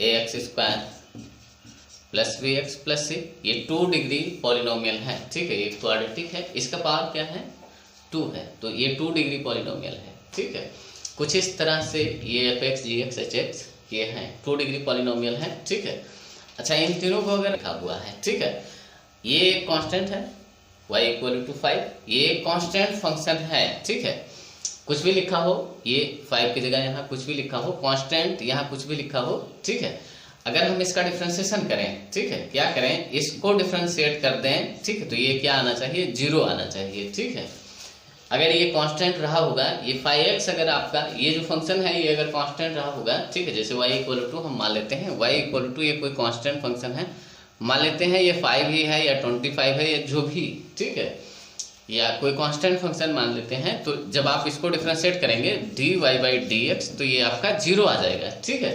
A: ax square plus bx plus c, ये 2 डिग्री पॉलिनोमियल है, ठीक है। ये क्वाड्रेटिक है, इसका पावर क्या है, 2 है, तो ये 2 डिग्री पॉलिनोमियल है, ठीक है। कुछ इस तरह से ये fx gx hx ये हैं 2 डिग्री पॉलिनोमियल है, ठीक है। अच्छा, इन तीनों को अगर लिखा हुआ है, ठीक है, ये कांस्टेंट है y इक्वल टू 5, ये कांस्टेंट फंक्शन है, ठीक है। कुछ भी लिखा हो, ये 5 की जगह यहाँ कुछ भी लिखा हो, कांस्टेंट यहाँ कुछ भी लिखा हो, ठीक है। अगर हम इसका डिफ्रेंसिएशन करें, ठीक है, क्या करें, इसको डिफ्रेंशिएट कर दें, ठीक है, तो ये क्या आना चाहिए, 0 आना चाहिए, ठीक है। अगर ये कांस्टेंट रहा होगा, ये 5x अगर आपका ये जो फंक्शन है ये अगर कांस्टेंट रहा होगा, ठीक है, जैसे y इक्वल टू हम मान लेते हैं, y इक्वल टू ये कोई कांस्टेंट फंक्शन है, मान लेते हैं ये 5 ही है या 25 है या जो भी, ठीक है, या कोई कांस्टेंट फंक्शन मान लेते हैं। तो जब आप इसको डिफ्रेंशिएट करेंगे dy बाई dx, तो ये आपका 0 आ जाएगा, ठीक है।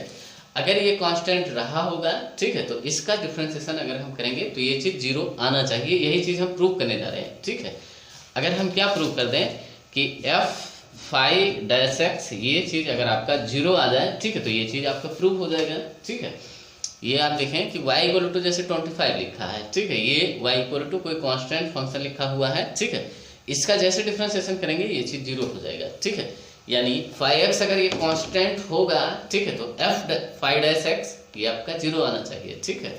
A: अगर ये कांस्टेंट रहा होगा, ठीक है, तो इसका डिफ्रेंशिएशन अगर हम करेंगे तो ये चीज़ 0 आना चाहिए। यही चीज़ हम प्रूव करने जा रहे हैं, ठीक है। अगर हम क्या प्रूव कर दें कि f डैश x ये चीज़ अगर आपका 0 आ जाए, ठीक है, तो ये चीज़ आपका प्रूव हो जाएगा, ठीक है। ये आप देखें कि y इक्वल टू जैसे 25 लिखा है, ठीक है, ये y इक्वल टू कोई कांस्टेंट फंक्शन लिखा हुआ है, ठीक है। इसका जैसे डिफ्रेंशिएशन करेंगे ये चीज़ 0 हो जाएगा, ठीक है। यानी 5x अगर ये कांस्टेंट होगा, ठीक है, तो f डैश x ये आपका 0 आना चाहिए, ठीक है।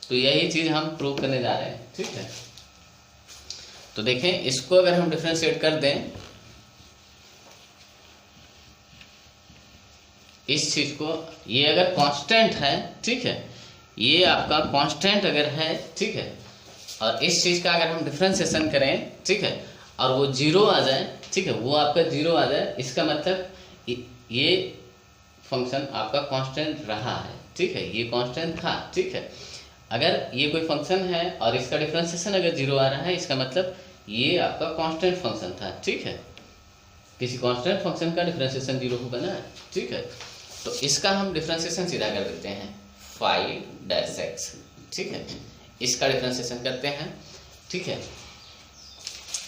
A: तो यही चीज़ हम प्रूव करने जा रहे हैं, ठीक है। तो देखें, इसको अगर हम डिफ्रेंशिएट कर दें, इस चीज को, ये अगर कांस्टेंट है, ठीक है, ये आपका कांस्टेंट अगर है, ठीक है, और इस चीज का अगर हम डिफ्रेंशिएशन करें, ठीक है, और वो 0 आ जाए, ठीक है, वो आपका 0 आ जाए, इसका मतलब ये फंक्शन आपका कांस्टेंट रहा है, ठीक है, ये कांस्टेंट था, ठीक है। अगर ये कोई फंक्शन है और इसका डिफ्रेंशिएशन अगर 0 आ रहा है, इसका मतलब ये आपका कांस्टेंट फंक्शन था, ठीक है। किसी कांस्टेंट फंक्शन का डिफरेंशिएशन 0 होगा ना, ठीक है। तो इसका हम डिफरेंशिएशन सीधा कर देते हैं 5 डैश x, ठीक है, इसका डिफरेंशिएशन करते हैं, ठीक है।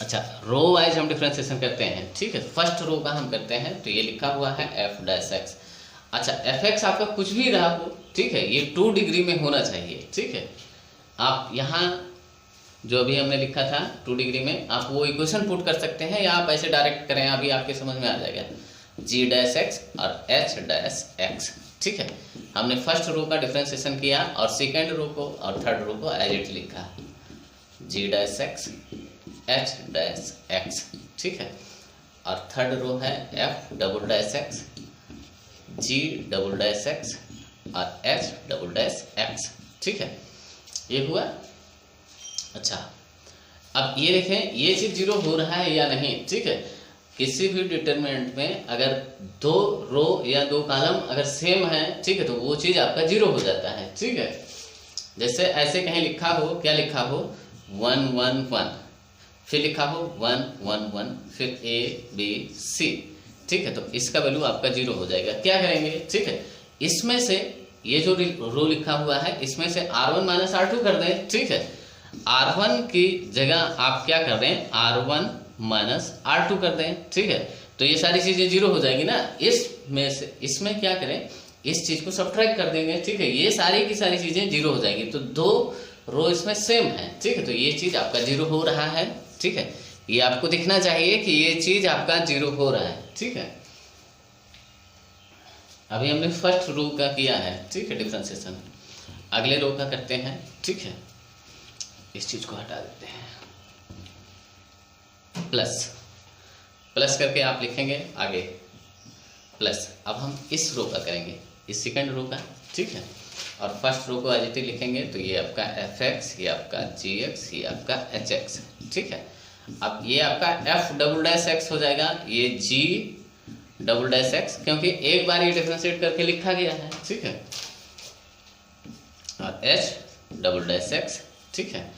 A: अच्छा, रो वाइज हम डिफरेंशिएशन करते हैं, ठीक है। फर्स्ट रो का हम करते हैं, तो ये लिखा हुआ है f डैश x। अच्छा, fx आपका कुछ भी रहा हो, ठीक है, ये 2 डिग्री में होना चाहिए, ठीक है। आप यहाँ जो अभी हमने लिखा था 2 डिग्री में, आप वो इक्वेशन पुट कर सकते हैं या आप ऐसे डायरेक्ट करें, अभी आपके समझ में आ जाएगा, g डैश x और h डैश x, ठीक है। हमने फर्स्ट रो का डिफरेंशिएशन किया और सेकेंड रो को और थर्ड रो को एज इट लिखा, g dash x h dash x, ठीक है। और थर्ड रो है f double dash x g double dash x और h डबल डैश x, ठीक है, ये हुआ। अच्छा, अब ये देखें, ये चीज 0 हो रहा है या नहीं, ठीक है। किसी भी डिटरमिनेंट में अगर 2 रो या 2 कॉलम अगर सेम है, ठीक है, तो वो चीज आपका 0 हो जाता है, ठीक है। जैसे ऐसे कहीं लिखा हो, क्या लिखा हो 1 1 1, फिर लिखा हो 1 1 1, फिर ABC, ठीक है। तो इसका वैल्यू आपका 0 हो जाएगा। क्या करेंगे, ठीक है, इसमें से ये जो रो लिखा हुआ है इसमें से R1 माइनस R2 कर दें, ठीक है। R1 की जगह आप क्या कर दें, R1 माइनस R2 कर दें, ठीक है। तो ये सारी चीजें 0 हो जाएगी ना। इसमें से इसमें क्या करें, इस चीज को सब्ट्रैक्ट कर देंगे, ठीक है। ये सारी की सारी चीजें 0 हो जाएगी। तो 2 रो इसमें सेम है, ठीक है। तो ये चीज आपका 0 हो रहा है, ठीक है। ये आपको दिखना चाहिए कि ये चीज आपका 0 हो रहा है, ठीक है। अभी हमने फर्स्ट रो का किया है, ठीक है, डिफरेंशिएशन। अगले रो का करते हैं, ठीक है। इस चीज को हटा देते हैं, प्लस प्लस करके आप लिखेंगे आगे प्लस। अब हम इस रो का करेंगे, इस सेकंड रो का, ठीक है। और फर्स्ट रो को एज लिखेंगे, तो ये आपका fx, ये आपका gx, ये आपका hx, ठीक है। अब ये आपका f डबल डैश x हो जाएगा, ये g डबल डैश x, क्योंकि एक बार ये डिफरेंशिएट करके लिखा गया है, ठीक है। और h डबल डैश x, ठीक है।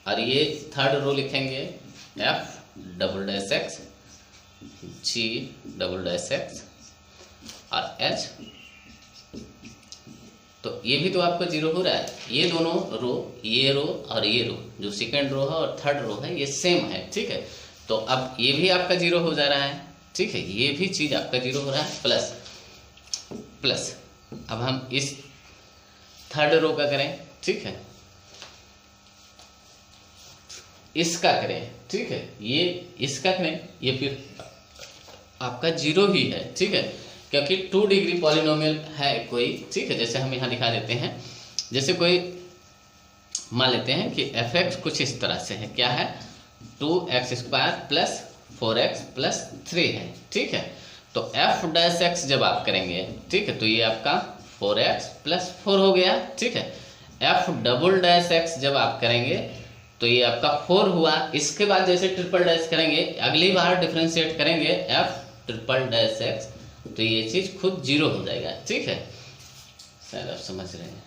A: और ये थर्ड रो लिखेंगे f double dash x, g double dash x और h। तो ये भी तो आपका 0 हो रहा है। ये दोनों रो, ये रो और ये रो, जो सेकंड रो है और थर्ड रो है, ये सेम है, ठीक है। तो अब ये भी आपका 0 हो जा रहा है, ठीक है। ये भी चीज आपका 0 हो रहा है, प्लस प्लस। अब हम इस थर्ड रो का करें, ठीक है, इसका करें, ठीक है, ये इसका करें, ये फिर आपका 0 ही है, ठीक है, क्योंकि 2 डिग्री पॉलिनोमियल है कोई, ठीक है। जैसे हम यहाँ दिखा देते हैं, जैसे कोई मान लेते हैं कि fx कुछ इस तरह से है, क्या है 2x² प्लस 4x प्लस 3 है, ठीक है। तो f डैश x जब आप करेंगे, ठीक है, तो ये आपका 4x प्लस 4 हो गया, ठीक है। f डबल डैश x जब आप करेंगे तो ये आपका 4 हुआ। इसके बाद जैसे ट्रिपल डैश करेंगे, अगली बार डिफ्रेंशिएट करेंगे f ट्रिपल डैश x, तो ये चीज खुद 0 हो जाएगा, ठीक है। शायद आप समझ रहे हैं।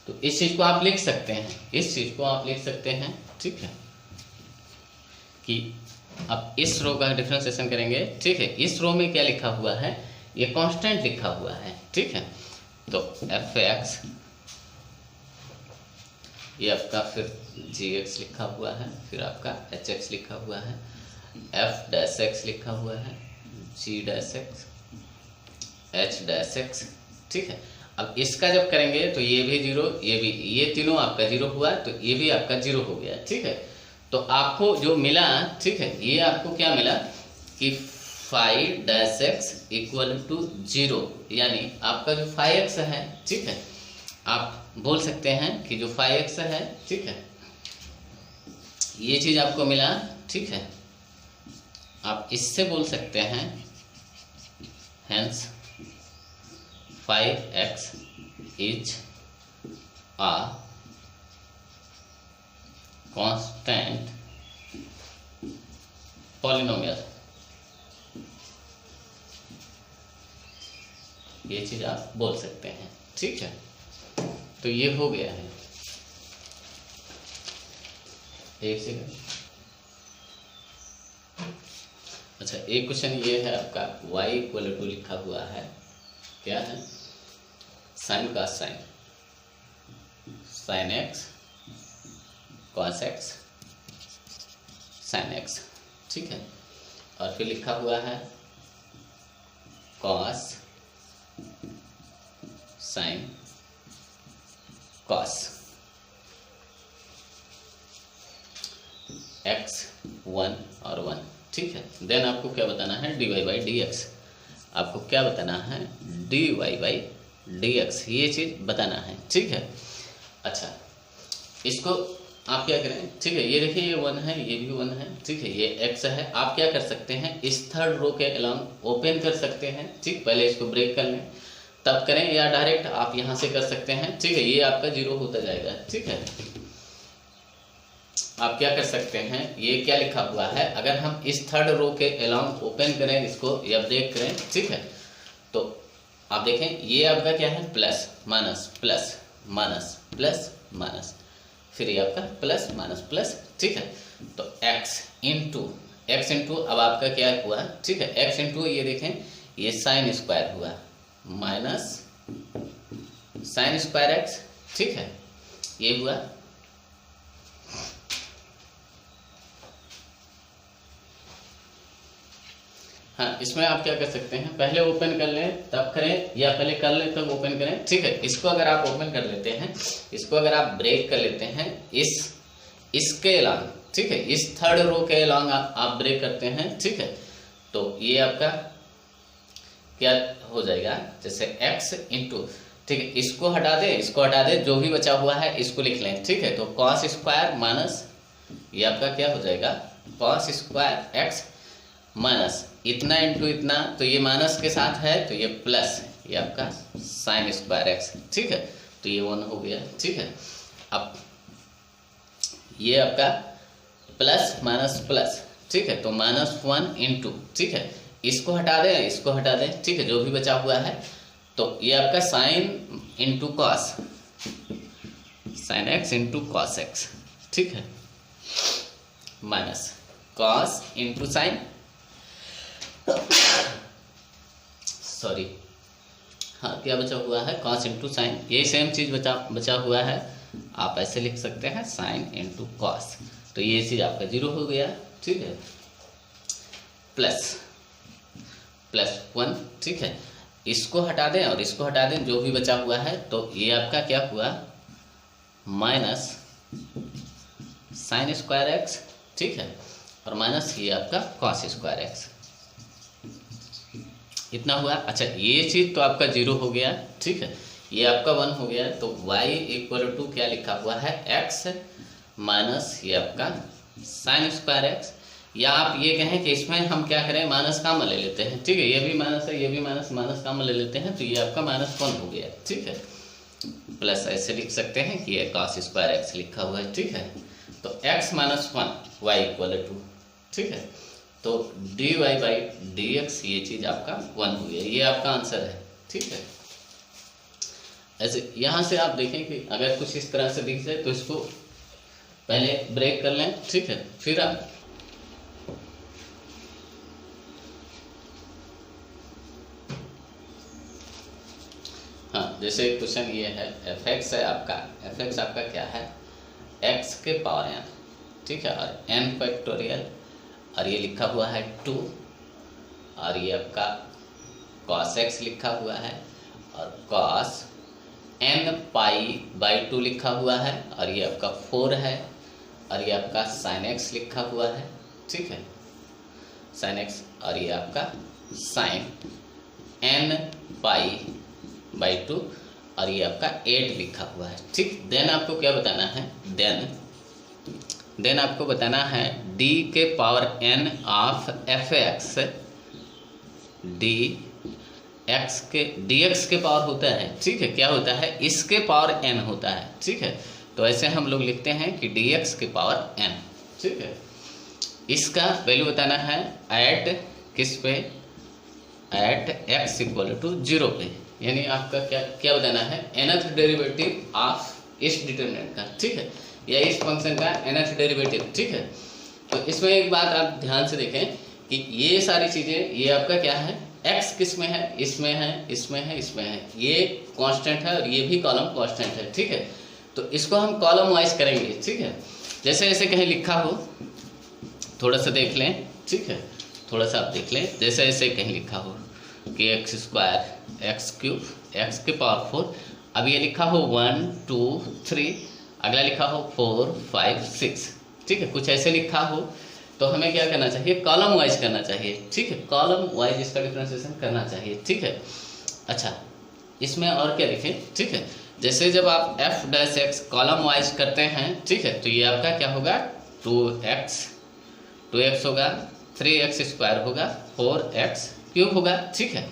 A: तो इस चीज को आप लिख सकते हैं, इस चीज को आप लिख सकते हैं, ठीक है, कि अब इस रो का डिफरेंशिएशन करेंगे, ठीक है। इस रो में क्या लिखा हुआ है, ये कांस्टेंट लिखा हुआ है, ठीक है। तो fx, ये आपका फिर gx लिखा हुआ है, फिर आपका hx लिखा हुआ है, f डैश x लिखा हुआ है, g dash x, h dash x, ठीक है। अब इसका जब करेंगे तो ये भी 0, ये भी, ये तीनों आपका 0 हुआ, तो ये भी आपका 0 हो गया, ठीक है। तो आपको जो मिला, ठीक है, ये आपको क्या मिला कि 5 डैश x इक्वल टू 0, यानी आपका जो 5x है, ठीक है, आप बोल सकते हैं कि जो 5x है, ठीक है, ये चीज आपको मिला, ठीक है। आप इससे बोल सकते हैं hence 5x is a constant polynomial. ये चीज आप बोल सकते हैं, ठीक है। तो ये हो गया है। एक सेकंड, अच्छा, एक क्वेश्चन ये है आपका y इक्वल टू लिखा हुआ है, क्या है, साइन का sine, sine x cos x sine x, ठीक है। और फिर लिखा हुआ है कॉस साइन कॉस x 1 और 1, ठीक है। देन आपको क्या बताना है, dy बाई डी एक्स, आपको क्या बताना है, dy बाई डी एक्स, ये चीज बताना है, ठीक है। अच्छा, इसको आप क्या करें, ठीक है, ये देखिए ये 1 है, ये भी 1 है, ठीक है, ये x है। आप क्या कर सकते हैं, इस थर्ड रो के अलॉन्ग ओपन कर सकते हैं, ठीक, पहले इसको ब्रेक कर लें तब करें, या डायरेक्ट आप यहाँ से कर सकते हैं, ठीक है। ये आपका 0 होता जाएगा, ठीक है। आप क्या कर सकते हैं, ये क्या लिखा हुआ है, अगर हम इस थर्ड रो के अलॉन्ग ओपन करें इसको या ब्रेक करें, ठीक है, तो आप देखें ये आपका क्या है, plus minus plus minus plus minus, फिर ये आपका प्लस माइनस प्लस, ठीक है। तो x इंटू अब आपका क्या हुआ, ठीक है, x इंटू ये देखें ये साइन स्क्वायर हुआ माइनस साइन स्क्वायर x, ठीक है, ये हुआ। हाँ, इसमें आप क्या कर सकते हैं, पहले ओपन कर लें तब करें, या पहले कर लें तब ओपन करें, ठीक है। इसको अगर आप ओपन कर लेते हैं, इसको अगर आप ब्रेक कर लेते हैं इसके अलॉन्ग, ठीक है, इस थर्ड रो के अलॉन्ग आप ब्रेक करते हैं, ठीक है, तो ये आपका क्या हो जाएगा, जैसे x इंटू, ठीक है, इसको हटा दे, जो भी बचा हुआ है इसको लिख लें, ठीक है। तो कॉस स्क्वायर माइनस ये आपका क्या हो जाएगा, कॉस स्क्वायर x माइनस इतना इंटू इतना, तो ये माइनस के साथ है तो ये प्लस, ये आपका साइन स्क्वायर x, ठीक है, तो ये 1 हो गया, ठीक है। अब ये आपका प्लस माइनस प्लस, ठीक है, तो -1 इंटू, ठीक है, इसको हटा दें, ठीक है, जो भी बचा हुआ है, तो ये आपका sine into cos, sine x into cos x, ठीक है, minus cos into sine, sorry, हाँ, क्या बचा हुआ है, कॉस इंटू साइन, ये सेम चीज़ बचा हुआ है, आप ऐसे लिख सकते हैं साइन इंटू कॉस, तो ये चीज़ आपका 0 हो गया, ठीक है, प्लस 1, ठीक है, इसको हटा दें और इसको हटा दें, जो भी बचा हुआ है, तो ये आपका क्या हुआ, माइनस साइन स्क्वायर x, ठीक है, और माइनस ये आपका कॉस स्क्वायर x, इतना हुआ। अच्छा, ये चीज़ तो आपका 0 हो गया, ठीक है, ये आपका 1 हो गया, तो y इक्वल टू क्या लिखा हुआ है, x माइनस ये आपका साइन स्क्वायर x, या आप ये कहें कि इसमें हम क्या करें, माइनस कामन ले लेते हैं, ठीक है, ये भी माइनस है, ये भी माइनस कामन ले लेते हैं, तो ये आपका -1 हो गया, ठीक है, प्लस ऐसे लिख सकते हैं कि ये कॉस स्क्वायर x लिखा हुआ है, ठीक है, तो x minus 1 y equal to, ठीक है, तो dy बाई dx ये चीज़ आपका 1 हो गया, ये आपका आंसर है, ठीक है। ऐसे यहाँ से आप देखें कि अगर कुछ इस तरह से दिख जाए तो इसको पहले ब्रेक कर लें, ठीक है, फिर आप हाँ, जैसे क्वेश्चन ये है, fx है आपका, fx आपका क्या है, x के पावर n, ठीक है, और n फैक्टोरियल, और ये लिखा हुआ है 2, और ये आपका cos x लिखा हुआ है, और cos n पाई बाई 2 लिखा हुआ है, और ये आपका 4 है, और ये आपका sin x लिखा हुआ है, ठीक है, sin x, और ये आपका sin n पाई बाई 2, और ये आपका 8 लिखा हुआ है, ठीक। देन आपको क्या बताना है, देन आपको बताना है d के power n of fx, dx के पावर होता है, ठीक है, क्या होता है, इसके पावर n होता है, ठीक है, तो ऐसे हम लोग लिखते हैं कि dx के पावर n, ठीक है, इसका वैल्यू बताना है एट किस पे, एट x इक्वल टू 0 पे, यानी आपका क्या बताना है, nth डेरिवेटिव ऑफ इस डिटरमिनेंट का, ठीक है, या इस फंक्शन का nth डेरिवेटिव, ठीक है। तो इसमें एक बात आप ध्यान से देखें कि ये सारी चीज़ें, ये आपका क्या है, x किस में है, इसमें है, इसमें है, इसमें है, ये कांस्टेंट है और ये भी कॉलम कांस्टेंट है, ठीक है, तो इसको हम कॉलम वाइज करेंगे, ठीक है, जैसे ऐसे कहीं लिखा हो, थोड़ा सा देख लें, ठीक है, थोड़ा सा आप देख लें, जैसे ऐसे कहीं लिखा हो कि x square x cube x के पावर 4, अब ये लिखा हो 1 2 3, अगला लिखा हो 4 5 6, ठीक है, कुछ ऐसे लिखा हो, तो हमें क्या करना चाहिए, कॉलम वाइज करना चाहिए, ठीक है, कॉलम वाइज इसका डिफरेंशिएशन करना चाहिए, ठीक है। अच्छा, इसमें और क्या लिखें, ठीक है, जैसे जब आप f dash x column wise करते हैं, ठीक है, तो ये आपका क्या होगा, 2x होगा, 3x स्क्वायर होगा, 4x क्यूब होगा, ठीक है,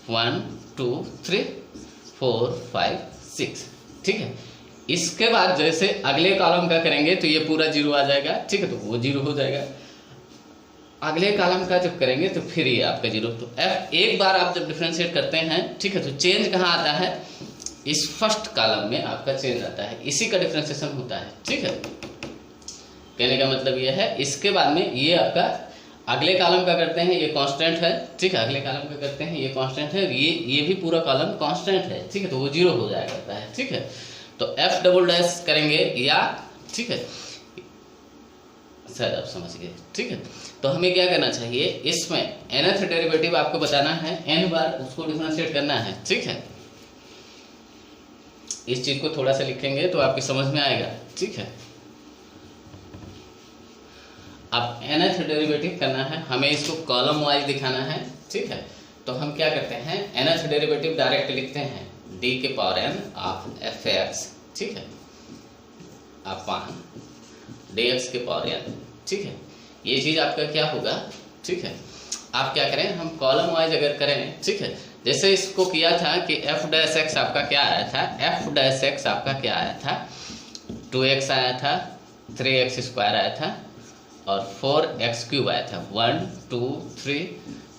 A: 1 2 3 4 5 6, ठीक है। इसके बाद जैसे अगले कॉलम का करेंगे तो ये पूरा 0 आ जाएगा, ठीक है, तो वो 0 हो जाएगा। अगले कॉलम का जब करेंगे तो फिर ये आपका जीरो। तो एफ एक बार आप जब डिफ्रेंशिएट करते हैं, ठीक है, तो चेंज कहाँ आता है, इस फर्स्ट कॉलम में आपका चेंज आता है, इसी का डिफ्रेंशिएशन होता है, ठीक है। कहने का मतलब ये है, इसके बाद में ये आपका अगले कॉलम का करते हैं, ये कांस्टेंट है, ठीक है, अगले कॉलम का करते हैं, ये कांस्टेंट है, ये भी पूरा कॉलम कांस्टेंट है, ठीक है, तो वो जीरो हो जाया करता है, ठीक है। तो एफ डबल डैश करेंगे या, ठीक है, शायद आप समझ गए, ठीक है। तो हमें क्या करना चाहिए, इसमें nth डेरिवेटिव आपको बताना है, n बार उसको डिफरेंशिएट करना है, ठीक है। इस चीज को थोड़ा सा लिखेंगे तो आपकी समझ में आएगा, ठीक है। अब nth डेरिवेटिव करना है, हमें इसको कॉलम वाइज दिखाना है, ठीक है। तो हम क्या करते हैं, nth डेरिवेटिव डायरेक्ट लिखते हैं d के पावर n ऑफ fx, ठीक है, अपॉन dx के पावर n, ठीक है। ये चीज आपका क्या होगा, ठीक है। आप क्या करें, हम कॉलम वाइज अगर करें, ठीक है, जैसे इसको किया था कि f डैश x आपका क्या आया था, f डैश x आपका क्या आया था, 2x आया था, 3x स्क्वायर आया था और 4x क्यूब आया था, 1 2 3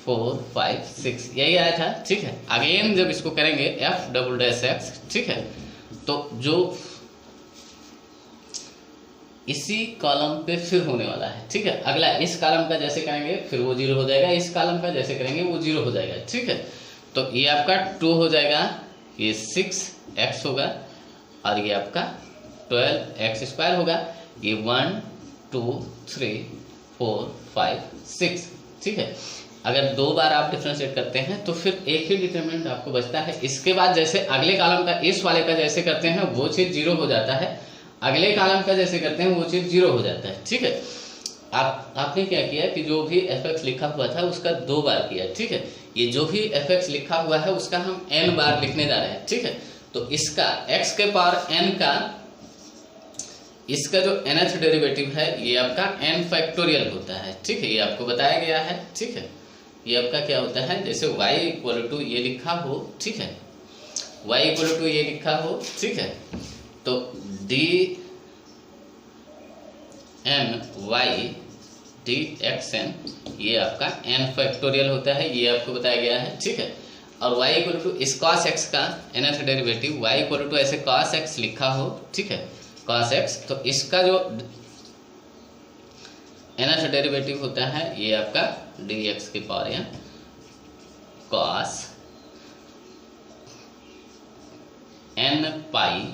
A: 4 5 6 यही आया था, ठीक है। अगेन जब इसको करेंगे f डबल डैश x, ठीक है, तो जो इसी कॉलम पे फिर होने वाला है, ठीक है। अगला इस कॉलम का जैसे करेंगे फिर वो जीरो हो जाएगा, इस कॉलम का जैसे करेंगे वो जीरो हो जाएगा, ठीक है। तो ये आपका 2 हो जाएगा, ये 6x होगा और ये आपका 12x स्क्वायर होगा, ये 1 2 3 4 5 6, ठीक है। अगर दो बार आप डिफरेंशिएट करते हैं तो फिर एक ही डिटरमिनेंट आपको बचता है। इसके बाद जैसे अगले कॉलम का इस वाले का जैसे करते हैं वो चीज़ जीरो हो जाता है, अगले कॉलम का जैसे करते हैं वो चीज़ जीरो हो जाता है, ठीक है। आपने क्या किया कि जो भी fx लिखा हुआ था उसका 2 बार किया, ठीक है। ये जो भी fx लिखा हुआ है उसका हम n बार लिखने जा रहे हैं, ठीक है। तो इसका x के पावर n का इसका जो nth डेरिवेटिव है ये आपका n फैक्टोरियल होता है, ठीक है, ये आपको बताया गया है, ठीक है। ये आपका क्या होता है, जैसे y इक्वल टू ये लिखा हो, ठीक है, y इक्वल टू ये लिखा हो, ठीक है, तो d n y d x n ये आपका n फैक्टोरियल होता है, ये आपको बताया गया है, ठीक है। और y इक्वल टू इस cos x का nth derivative y equal to ऐसे cos x लिखा हो, ठीक है, cos x, तो इसका जो nth डेरिवेटिव होता है ये आपका dx के power n cos n pi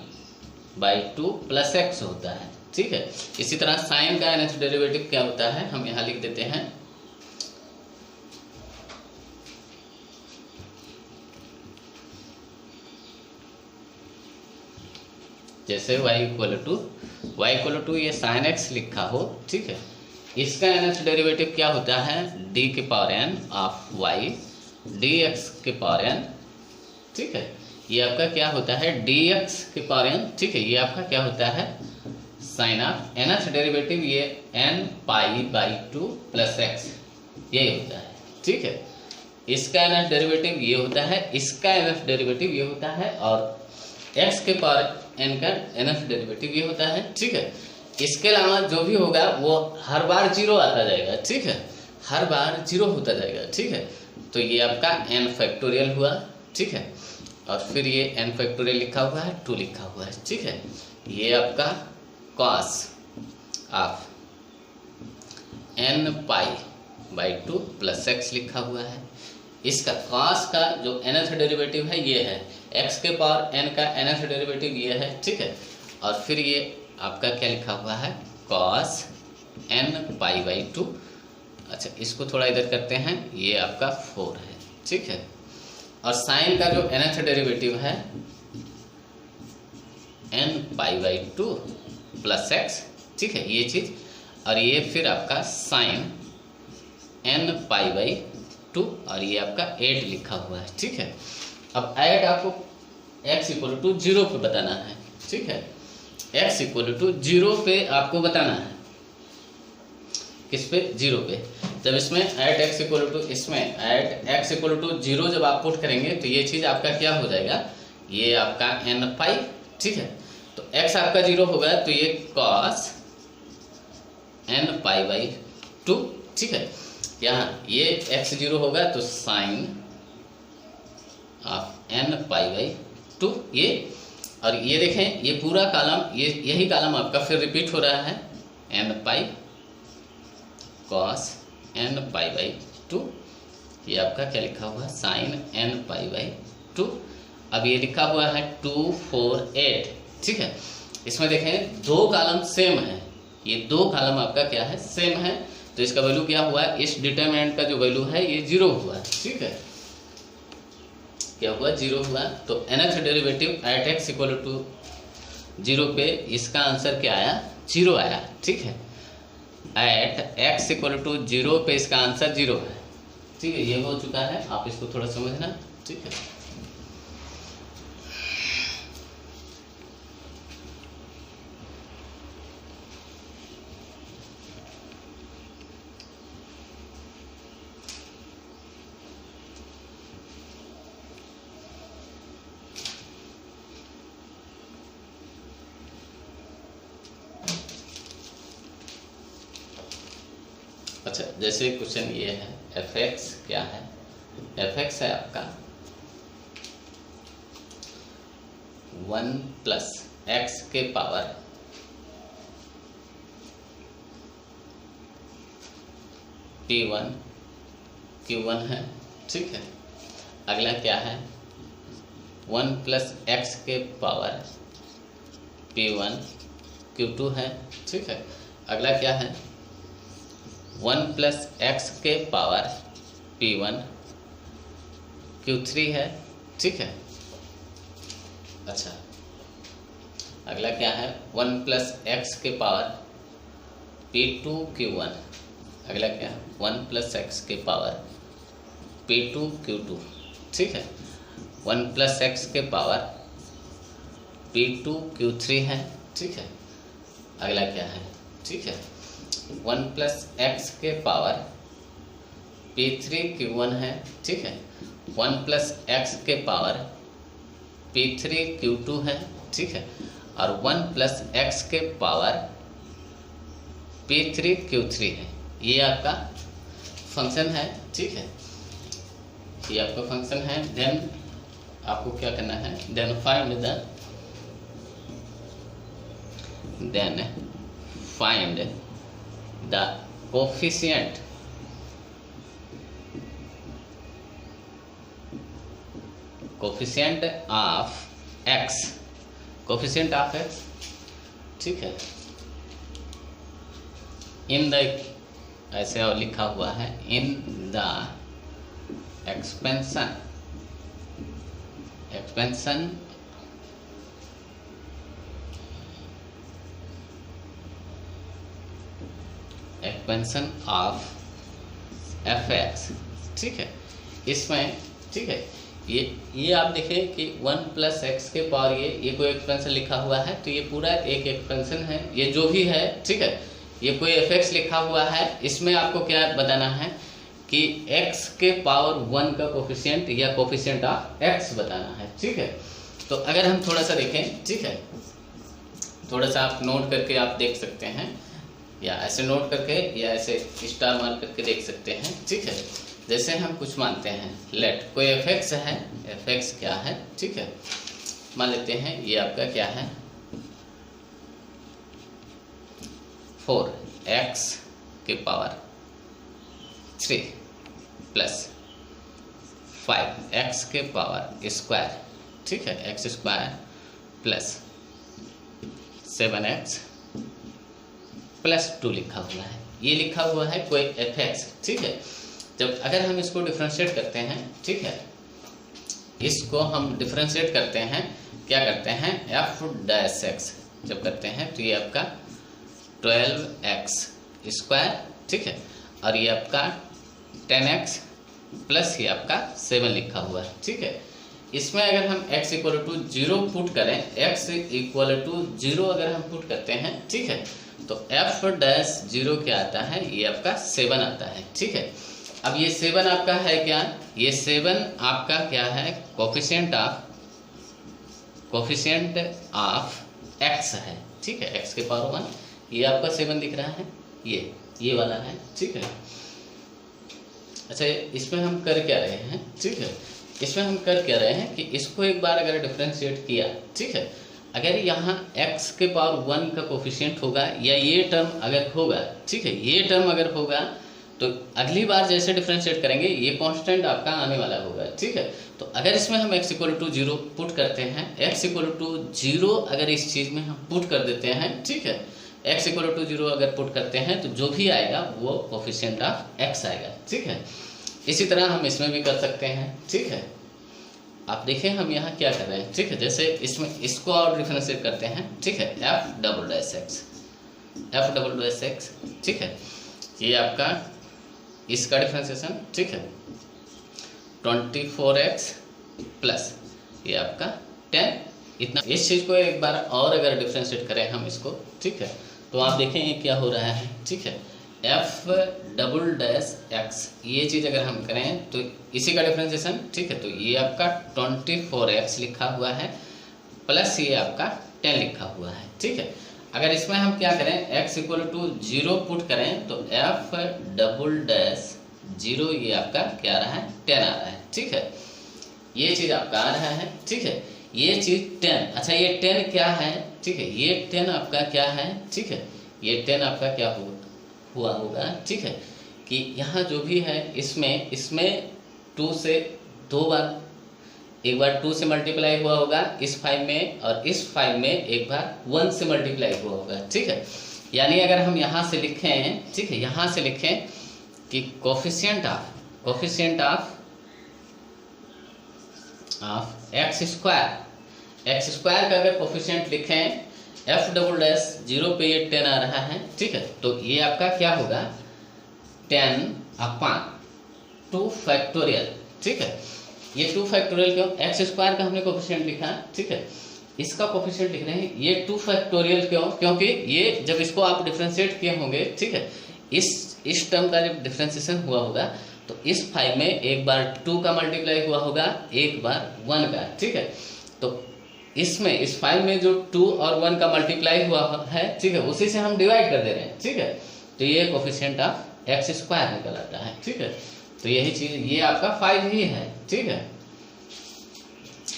A: by 2 plus x होता है, ठीक है। इसी तरह साइन का nth डेरिवेटिव क्या होता है हम यहाँ लिख देते हैं, जैसे y इक्वल टू ये साइन x लिखा हो, ठीक है, इसका nth डेरिवेटिव क्या होता है d के power n of y dx के पावर n, ठीक है। ये आपका क्या होता है dx के पावर n, ठीक है, ये आपका क्या होता है साइन ऑफ nth डेरिवेटिव ये n pi by 2 plus x ये होता है, ठीक है। इसका nth डेरिवेटिव ये होता है, इसका nth डेरिवेटिव ये होता है और x के पावर n का nth डेरिवेटिव ये होता है, ठीक है। इसके अलावा जो भी होगा वो हर बार जीरो आता जाएगा, ठीक है, हर बार जीरो होता जाएगा, ठीक है। तो ये आपका n फैक्टोरियल हुआ, ठीक है, और फिर ये n फैक्टोरियल लिखा हुआ है 2 लिखा हुआ है, ठीक है। ये आपका cos of n pi by 2 plus x लिखा हुआ है। इसका cos का जो nth डेरिवेटिव है ये है, x के पावर n का nth डेरिवेटिव ये है, ठीक है, और फिर ये आपका क्या लिखा हुआ है cos n पाई बाई 2, अच्छा इसको थोड़ा इधर करते हैं, ये आपका 4 है, ठीक है। और साइन का जो nth डेरिवेटिव है n pi by 2 plus x, ठीक है, ये चीज़, और ये फिर आपका साइन n पाई बाई 2 और ये आपका 8 लिखा हुआ है, ठीक है। अब ऐड आपको x इक्वल टू 0 पे बताना है, ठीक है, x इक्वल टू 0 पे आपको बताना है, किस पे 0 पे। जब इसमें ऐड x इक्वल टू इसमें ऐड x इक्वल टू 0 जब आप पुट करेंगे तो ये चीज़ आपका क्या हो जाएगा, ये आपका n पाई, ठीक है। तो x आपका 0 होगा तो ये cos n पाई बाई 2, ठीक है। यहाँ ये x 0 होगा तो sine of n pi by 2 ये, और ये देखें ये पूरा कॉलम, ये यही कॉलम आपका फिर रिपीट हो रहा है, n pi cos n pi by 2, ये आपका क्या लिखा हुआ है साइन n पाई बाई 2। अब ये लिखा हुआ है 2 4 8, ठीक है। इसमें देखें दो कॉलम सेम है, ये दो कॉलम आपका क्या है सेम है, तो इसका वैल्यू क्या हुआ है, इस डिटरमिनेंट का जो वैल्यू है ये 0 हुआ है, ठीक है। क्या हुआ 0 हुआ, तो nth derivative at x equal to 0 पे इसका आंसर क्या आया 0 आया, ठीक है। एट x इक्वल टू 0 पे इसका आंसर 0 है, ठीक है। ये हो चुका है, आप इसको थोड़ा समझना, ठीक है। अच्छा, जैसे क्वेश्चन ये है f(x) क्या है, f(x) है आपका 1 प्लस x के पावर p1 q1 है, ठीक है। अगला क्या है 1 प्लस x के पावर p1 q2 है, ठीक है। अगला क्या है 1 प्लस एक्स के पावर p1 q3 है, ठीक है। अच्छा, अगला क्या है 1 प्लस एक्स के पावर p2 q1, अगला क्या है 1 प्लस एक्स के पावर p2 q2, ठीक है। 1 प्लस एक्स के पावर p2 q3 है, ठीक है। अगला क्या है, ठीक है 1 प्लस एक्स के पावर p3 q1 है, ठीक है। 1 प्लस एक्स के पावर p3 q2 है, ठीक है। और 1 प्लस एक्स के पावर p3 q3 है, ये आपका फंक्शन है, ठीक है। ये आपका फंक्शन है। देन आपको क्या करना है, then find the coefficient of x, coefficient of x, ठीक है। इन द, ऐसे और लिखा हुआ है in the expansion of f(x), ठीक है। इसमें, ठीक है, ये आप देखें कि 1 प्लस एक्स के पावर ये कोई एक्सपेंशन लिखा हुआ है, तो ये पूरा एक एक्सपेंशन है, ये जो भी है, ठीक है। ये कोई f(x) लिखा हुआ है, इसमें आपको क्या बताना है कि x के पावर 1 का कोफिशिएंट या कोफिशिएंट ऑफ x बताना है, ठीक है। तो अगर हम थोड़ा सा देखें, ठीक है, थोड़ा सा आप नोट करके आप देख सकते हैं, या ऐसे नोट करके या ऐसे स्टार मार करके देख सकते हैं, ठीक है। जैसे हम कुछ मानते हैं, लेट कोई f(x) है, f(x) क्या है, ठीक है। मान लेते हैं ये आपका क्या है 4x के पावर 3 प्लस 5x के पावर स्क्वायर, ठीक है, x square plus 7x plus 2 लिखा हुआ है, ये लिखा हुआ है कोई f(x), ठीक है। जब अगर हम इसको डिफरेंशिएट करते हैं, ठीक है, इसको हम डिफरेंशिएट करते हैं, क्या करते हैं f'(x) जब करते हैं तो ये आपका 12x स्क्वायर, ठीक है। और ये आपका 10x प्लस ये आपका 7 लिखा हुआ है, ठीक है। इसमें अगर हम x इक्वल टू 0 पुट करें, x इक्वल टू 0 अगर हम पुट करते हैं, ठीक है, तो f'(0) क्या आता है, ये आपका 7 आता है, ठीक है। अब ये 7 आपका है क्या, ये 7 आपका क्या है कोफिशिएंट ऑफ x है, ठीक है, x के पावर 1, ये आपका 7 दिख रहा है, ये वाला है, ठीक है। अच्छा, इसमें हम कर क्या रहे हैं, ठीक है, इसमें हम कर क्या रहे हैं कि इसको एक बार अगर डिफ्रेंशिएट किया, ठीक है, अगर यहाँ x के पावर 1 का कोफिशिएंट होगा या ये टर्म अगर होगा, ठीक है, ये टर्म अगर होगा तो अगली बार जैसे डिफ्रेंशिएट करेंगे ये कांस्टेंट आपका आने वाला होगा, ठीक है। तो अगर इसमें हम x इक्वल टू 0 पुट करते हैं, x इक्वल टू 0 अगर इस चीज़ में हम पुट कर देते हैं, ठीक है, x इक्वल टू 0 अगर पुट करते हैं तो जो भी आएगा वो कोफिशिएंट ऑफ x आएगा, ठीक है। इसी तरह हम इसमें भी कर सकते हैं, ठीक है। आप देखें हम यहाँ क्या कर रहे हैं, ठीक है, जैसे इसमें इसको और डिफरेंशिएट करते हैं, ठीक है, f डबल डैश एक्स, ठीक है, ये आपका इसका डिफरेंशिएशन, ठीक है, 24x प्लस ये आपका 10 इतना। इस चीज़ को एक बार और अगर डिफरेंशिएट करें हम इसको, ठीक है, तो आप देखें ये क्या हो रहा है, ठीक है, f डबल डैश एक्स, ये चीज़ अगर हम करें तो इसी का डिफरेंशिएशन, ठीक है, तो ये आपका 24x लिखा हुआ है प्लस ये आपका 10 लिखा हुआ है, ठीक है। अगर इसमें हम क्या करें, x इक्वल टू 0 पुट करें तो f डबल डैश 0 ये आपका क्या आ रहा है, 10 आ रहा है, ठीक है, ये चीज़ आपका आ रहा है, ठीक है, ये चीज़ 10। अच्छा, ये 10 क्या है, ठीक है, ये 10 आपका क्या है, ठीक है, ये 10 आपका क्या हुआ होगा, ठीक है, कि यहाँ जो भी है इसमें 2 से 2 बार, एक बार 2 से मल्टीप्लाई हुआ होगा इस 5 में और इस 5 में एक बार 1 से मल्टीप्लाई हुआ होगा, ठीक है। यानी अगर हम यहाँ से लिखें, ठीक है, यहाँ से लिखें कि कोफिशिएंट ऑफ एक्स स्क्वायर का अगर कोफिशिएंट लिखें f डबल डैश 0 पे ये 10 आ रहा है, ठीक है, तो ये आपका क्या होगा 10 अपॉन 2 फैक्टोरियल, ठीक है। ये 2 फैक्टोरियल क्यों, एक्स स्क्वायर का हमने कोफिशिएंट लिखा, ठीक है, इसका कोफिशिएंट लिख रहे हैं ये 2 फैक्टोरियल क्यों, क्योंकि ये जब इसको आप डिफ्रेंशिएट किए होंगे, ठीक है, इस टर्म का जब डिफ्रेंशिएशन हुआ होगा तो इस 5 में एक बार 2 का मल्टीप्लाई हुआ होगा, एक बार 1 का, ठीक है, तो इसमें इस 5 में जो 2 और 1 का मल्टीप्लाई हुआ है, ठीक है, उसी से हम डिवाइड कर दे रहे हैं, ठीक है, तो ये कोफिशिएंट ऑफ एक्स स्क्वायर निकल आता है, ठीक है। तो यही चीज़ ये आपका 5 ही है, ठीक है।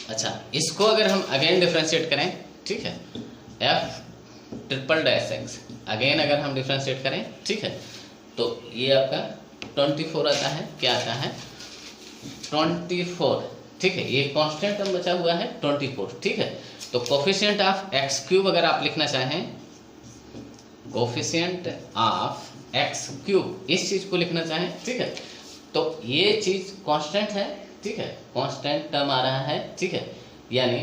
A: अच्छा, इसको अगर हम अगेन डिफ्रेंशिएट करें, ठीक है, f triple dash x again अगर हम डिफ्रेंशिएट करें, ठीक है, तो ये आपका 24 आता है, क्या आता है 24, ठीक है, ये कांस्टेंट टर्म बचा हुआ है 24, ठीक है। तो कोफिशिएंट ऑफ एक्स क्यूब अगर आप लिखना चाहें, कोफिशिएंट ऑफ एक्स क्यूब इस चीज़ को लिखना चाहें, ठीक है, तो ये चीज़ कांस्टेंट है, ठीक है, कांस्टेंट टर्म आ रहा है, ठीक है, यानी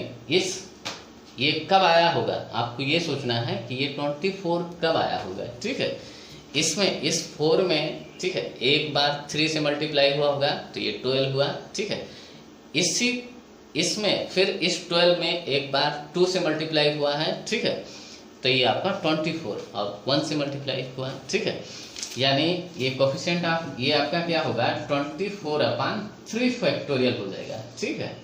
A: ये कब आया होगा आपको ये सोचना है कि ये 24 कब आया होगा, ठीक है। इसमें इस 4 में, ठीक है, एक बार 3 से मल्टीप्लाई हुआ होगा तो ये 12 हुआ, ठीक है, इसमें फिर इस 12 में एक बार 2 से मल्टीप्लाई हुआ है, ठीक है, तो ये आपका 24 और 1 से मल्टीप्लाई हुआ, ठीक है, यानी ये कोफिशिएंट ऑफ ये आपका क्या होगा 24 अपॉन 3 फैक्टोरियल हो जाएगा, ठीक है।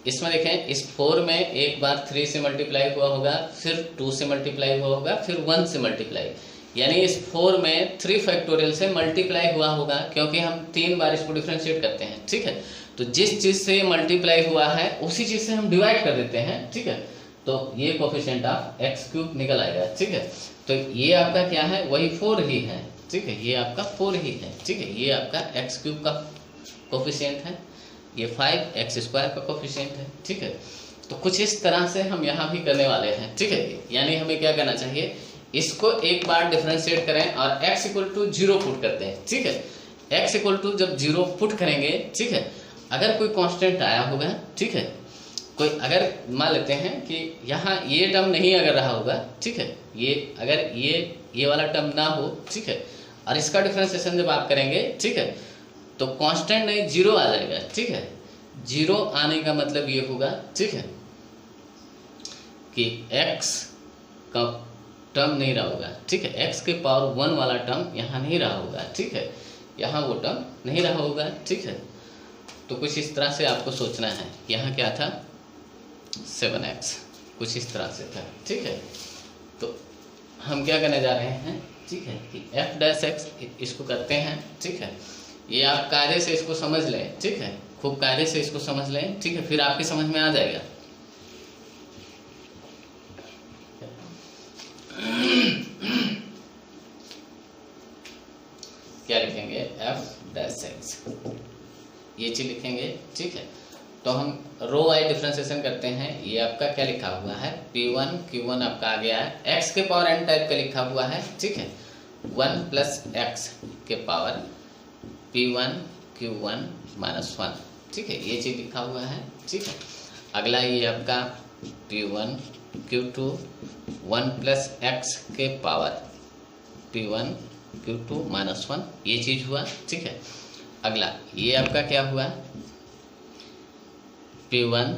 A: इसमें देखें इस 4 में एक बार 3 से मल्टीप्लाई हुआ होगा, फिर 2 से मल्टीप्लाई हुआ होगा, फिर 1 से मल्टीप्लाई, यानी इस 4 में 3 फैक्टोरियल से मल्टीप्लाई हुआ होगा, क्योंकि हम 3 बार इसको डिफ्रेंशिएट करते हैं, ठीक है। तो जिस चीज़ से मल्टीप्लाई हुआ है उसी चीज़ से हम डिवाइड कर देते हैं, ठीक है, तो ये कोफिशिएंट ऑफ एक्स क्यूब निकल आएगा, ठीक है। तो ये आपका क्या है, वही 4 ही है, ठीक है, ये आपका 4 ही है, ठीक है, ये आपका एक्स क्यूब का कोफिशिएंट है, ये 5 एक्स स्क्वायर का कोफिशिएंट है, ठीक है। तो कुछ इस तरह से हम यहाँ भी करने वाले हैं, ठीक है। यानी हमें क्या करना चाहिए, इसको एक बार डिफरेंशिएट करें और x इक्वल टू 0 पुट करते हैं, ठीक है। x इक्वल टू जब 0 पुट करेंगे, ठीक है, अगर कोई कांस्टेंट आया होगा, ठीक है, कोई अगर मान लेते हैं कि यहाँ ये टर्म नहीं अगर रहा होगा, ठीक है, ये अगर ये वाला टर्म ना हो, ठीक है, और इसका डिफरेंशिएशन जब आप करेंगे, ठीक है, तो कांस्टेंट नहीं 0 आ जाएगा, ठीक है। 0 आने का मतलब ये होगा, ठीक है, कि x का टर्म नहीं रहा होगा, ठीक है, x के पावर 1 वाला टर्म यहाँ नहीं रहा होगा, ठीक है, यहाँ वो टर्म नहीं रहा होगा, ठीक है। तो कुछ इस तरह से आपको सोचना है, यहाँ क्या था 7x, कुछ इस तरह से था, ठीक है। तो हम क्या करने जा रहे हैं, ठीक है, कि एफ डैश एक्स इसको करते हैं, ठीक है। ये आप कायदे से इसको समझ लें, ठीक है, खूब कायदे से इसको समझ लें, ठीक है, फिर आपकी समझ में आ जाएगा। क्या लिखेंगे, एफ डैश एक्स, ये चीज लिखेंगे, ठीक है। तो हम रो वाइज डिफरेंशिएशन करते हैं। ये आपका क्या लिखा हुआ है, P1 Q1 आपका आ गया है, x के पावर n टाइप का लिखा हुआ है, ठीक है, 1 प्लस x के पावर P1 Q1 माइनस 1, ठीक है, ये चीज लिखा हुआ है, ठीक है। अगला ये आपका P1 Q2 1 प्लस x के पावर P1 Q2 माइनस 1, ये चीज हुआ, ठीक है। अगला ये आपका क्या हुआ, P1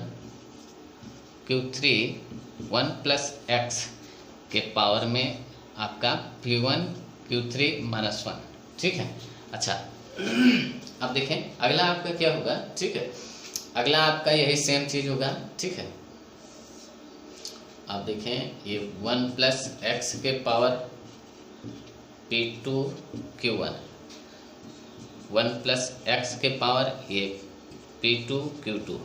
A: Q3 1 प्लस x के पावर में आपका P1 Q3 माइनस 1, ठीक है। अच्छा अब देखें अगला आपका क्या होगा, ठीक है, अगला आपका यही सेम चीज होगा, ठीक है। आप देखें ये 1 प्लस x के power P2 Q1, 1 plus x के पावर ये P2 Q2,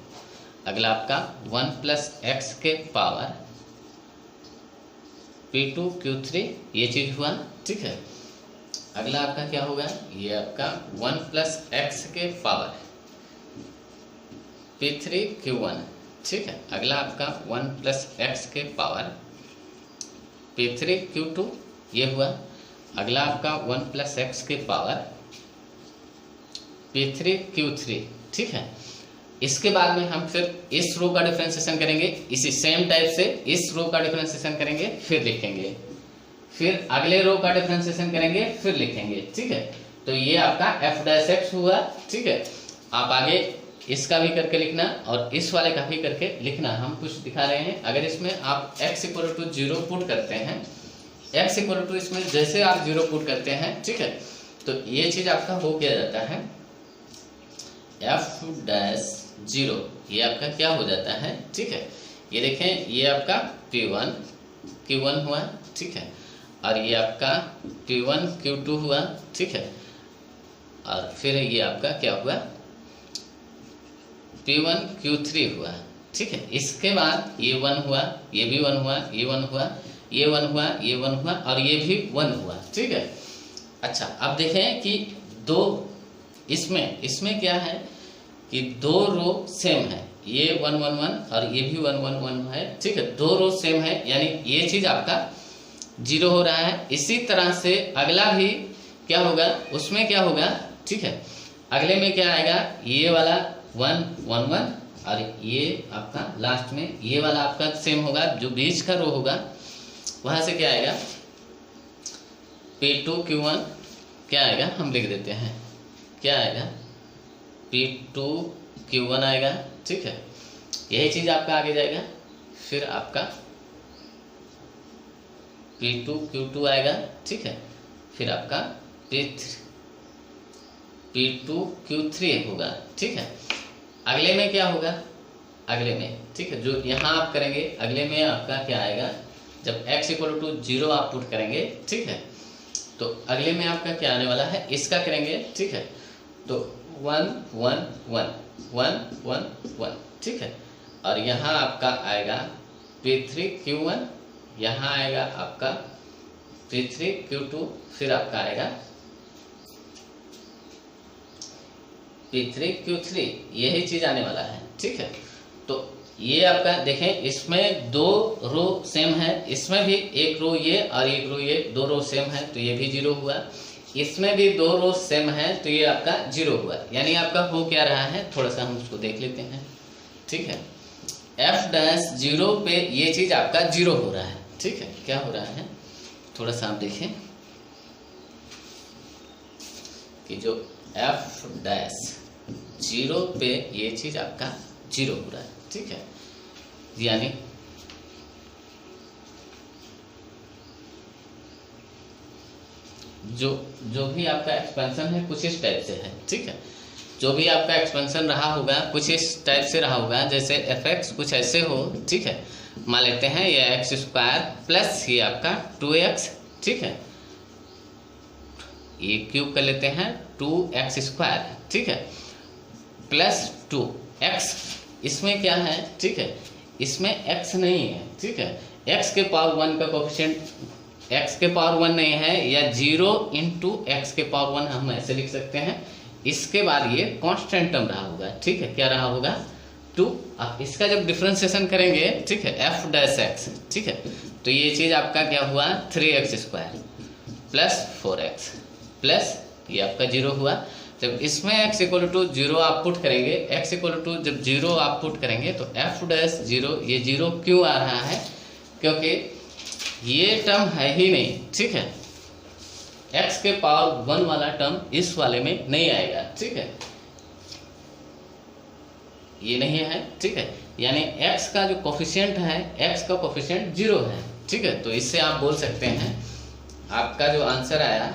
A: अगला आपका 1 प्लस x के पावर P2 Q3, ये चीज हुआ, ठीक है। अगला आपका क्या होगा, ये आपका 1 प्लस x के पावर P3 Q1, ठीक है। अगला आपका 1 प्लस x के पावर P3 Q2, ये हुआ। अगला आपका 1 प्लस x के पावर P3 Q3, ठीक है। इसके बाद में हम फिर इस रो का डिफरेंशिएशन करेंगे, इसी सेम टाइप से इस रो का डिफरेंशिएशन करेंगे, फिर लिखेंगे, फिर अगले रो का डिफरेंशिएशन करेंगे, फिर लिखेंगे, ठीक है। तो ये आपका एफ डैश एक्स हुआ, ठीक है। आप आगे इसका भी करके लिखना और इस वाले का भी करके लिखना, हम कुछ दिखा रहे हैं। अगर इसमें आप x इक्वल टू 0 पुट करते हैं, x इक्वल टू इसमें जैसे आप 0 पुट करते हैं, ठीक है, तो ये चीज आपका हो क्या जाता है, एफ डैश 0, ये आपका क्या हो जाता है, ठीक है। ये देखें ये आपका P1 Q1 हुआ, ठीक है, और ये आपका P1 Q2 हुआ, ठीक है, और फिर ये आपका क्या हुआ, P1 Q3 हुआ, ठीक है। इसके बाद ये 1 हुआ, ये भी 1 हुआ, ये 1 हुआ, ये 1 हुआ, ये 1 हुआ और ये भी 1 हुआ, ठीक है। अच्छा अब देखें कि दो इसमें क्या है कि दो रो सेम है, ये 1 1 1 और ये भी 1 1 1 है, ठीक है, दो रो सेम है, यानी ये चीज आपका 0 हो रहा है। इसी तरह से अगला भी क्या होगा, उसमें क्या होगा, ठीक है, अगले में क्या आएगा, ये वाला 1 1 1 और ये आपका लास्ट में ये वाला आपका सेम होगा, जो बीच का रो होगा वहां से क्या आएगा, P2 Q1 क्या आएगा, हम लिख देते हैं, क्या आएगा, P2 Q1 आएगा, ठीक है। यही चीज आपका आगे जाएगा, फिर आपका P2 Q2 आएगा, ठीक है, फिर आपका P2 Q3 होगा, ठीक है। अगले में क्या होगा, अगले में, ठीक है, जो यहाँ आप करेंगे अगले में आपका क्या आएगा, जब x इक्वल टू 0 आप पुट करेंगे, ठीक है, तो अगले में आपका क्या आने वाला है, इसका करेंगे, ठीक है, तो 1 1 1 1 1 1, ठीक है, और यहाँ आपका आएगा P3 Q1, यहाँ आएगा आपका P3 Q2, फिर आपका आएगा P3 Q3, यही चीज आने वाला है, ठीक है। तो ये आपका देखें इसमें दो रो सेम है, इसमें भी एक रो ये और एक रो ये, दो रो सेम है तो ये भी 0 हुआ, इसमें भी दो रो सेम है तो ये आपका 0 हुआ, यानी आपका हो क्या रहा है, थोड़ा सा हम उसको देख लेते हैं, ठीक है। एफ डैश 0 पे ये चीज आपका 0 हो रहा है, ठीक है, क्या हो रहा है, थोड़ा सा आप देखें कि जो एफ डैश 0 पे ये चीज आपका 0 हो रहा है, ठीक है, यानी जो भी आपका एक्सपेंशन है कुछ इस टाइप से है, ठीक है, जो भी आपका एक्सपेंशन रहा होगा कुछ इस टाइप से रहा होगा, जैसे एफ एक्स कुछ ऐसे हो, ठीक है, मान लेते हैं ये x² प्लस ये आपका 2x, ठीक है, ये क्यूब कर लेते हैं 2x², ठीक है, प्लस 2x। इसमें क्या है, ठीक है, इसमें x नहीं है, ठीक है, x के पावर 1 का कोफिशिएंट x के पावर 1 नहीं है, या 0 इंटू x के पावर 1 हम ऐसे लिख सकते हैं। इसके बाद ये कांस्टेंट टर्म रहा होगा, ठीक है, क्या रहा होगा 2। अब इसका जब डिफरेंशिएशन करेंगे, ठीक है, f'(x), ठीक है, तो ये चीज़ आपका क्या हुआ 3x² प्लस 4x प्लस ये आपका 0 हुआ। जब इसमें x = 0 आप पुट करेंगे, x = जब 0 आप पुट करेंगे तो f'(0), ये 0 क्यों आ रहा है, क्योंकि ये टर्म है ही नहीं, ठीक है, x के पावर 1 वाला टर्म इस वाले में नहीं आएगा, ठीक है, ये नहीं है, ठीक है, यानी x का जो कोफिशिएंट है, x का कोफिशिएंट 0 है, ठीक है। तो इससे आप बोल सकते हैं आपका जो आंसर आया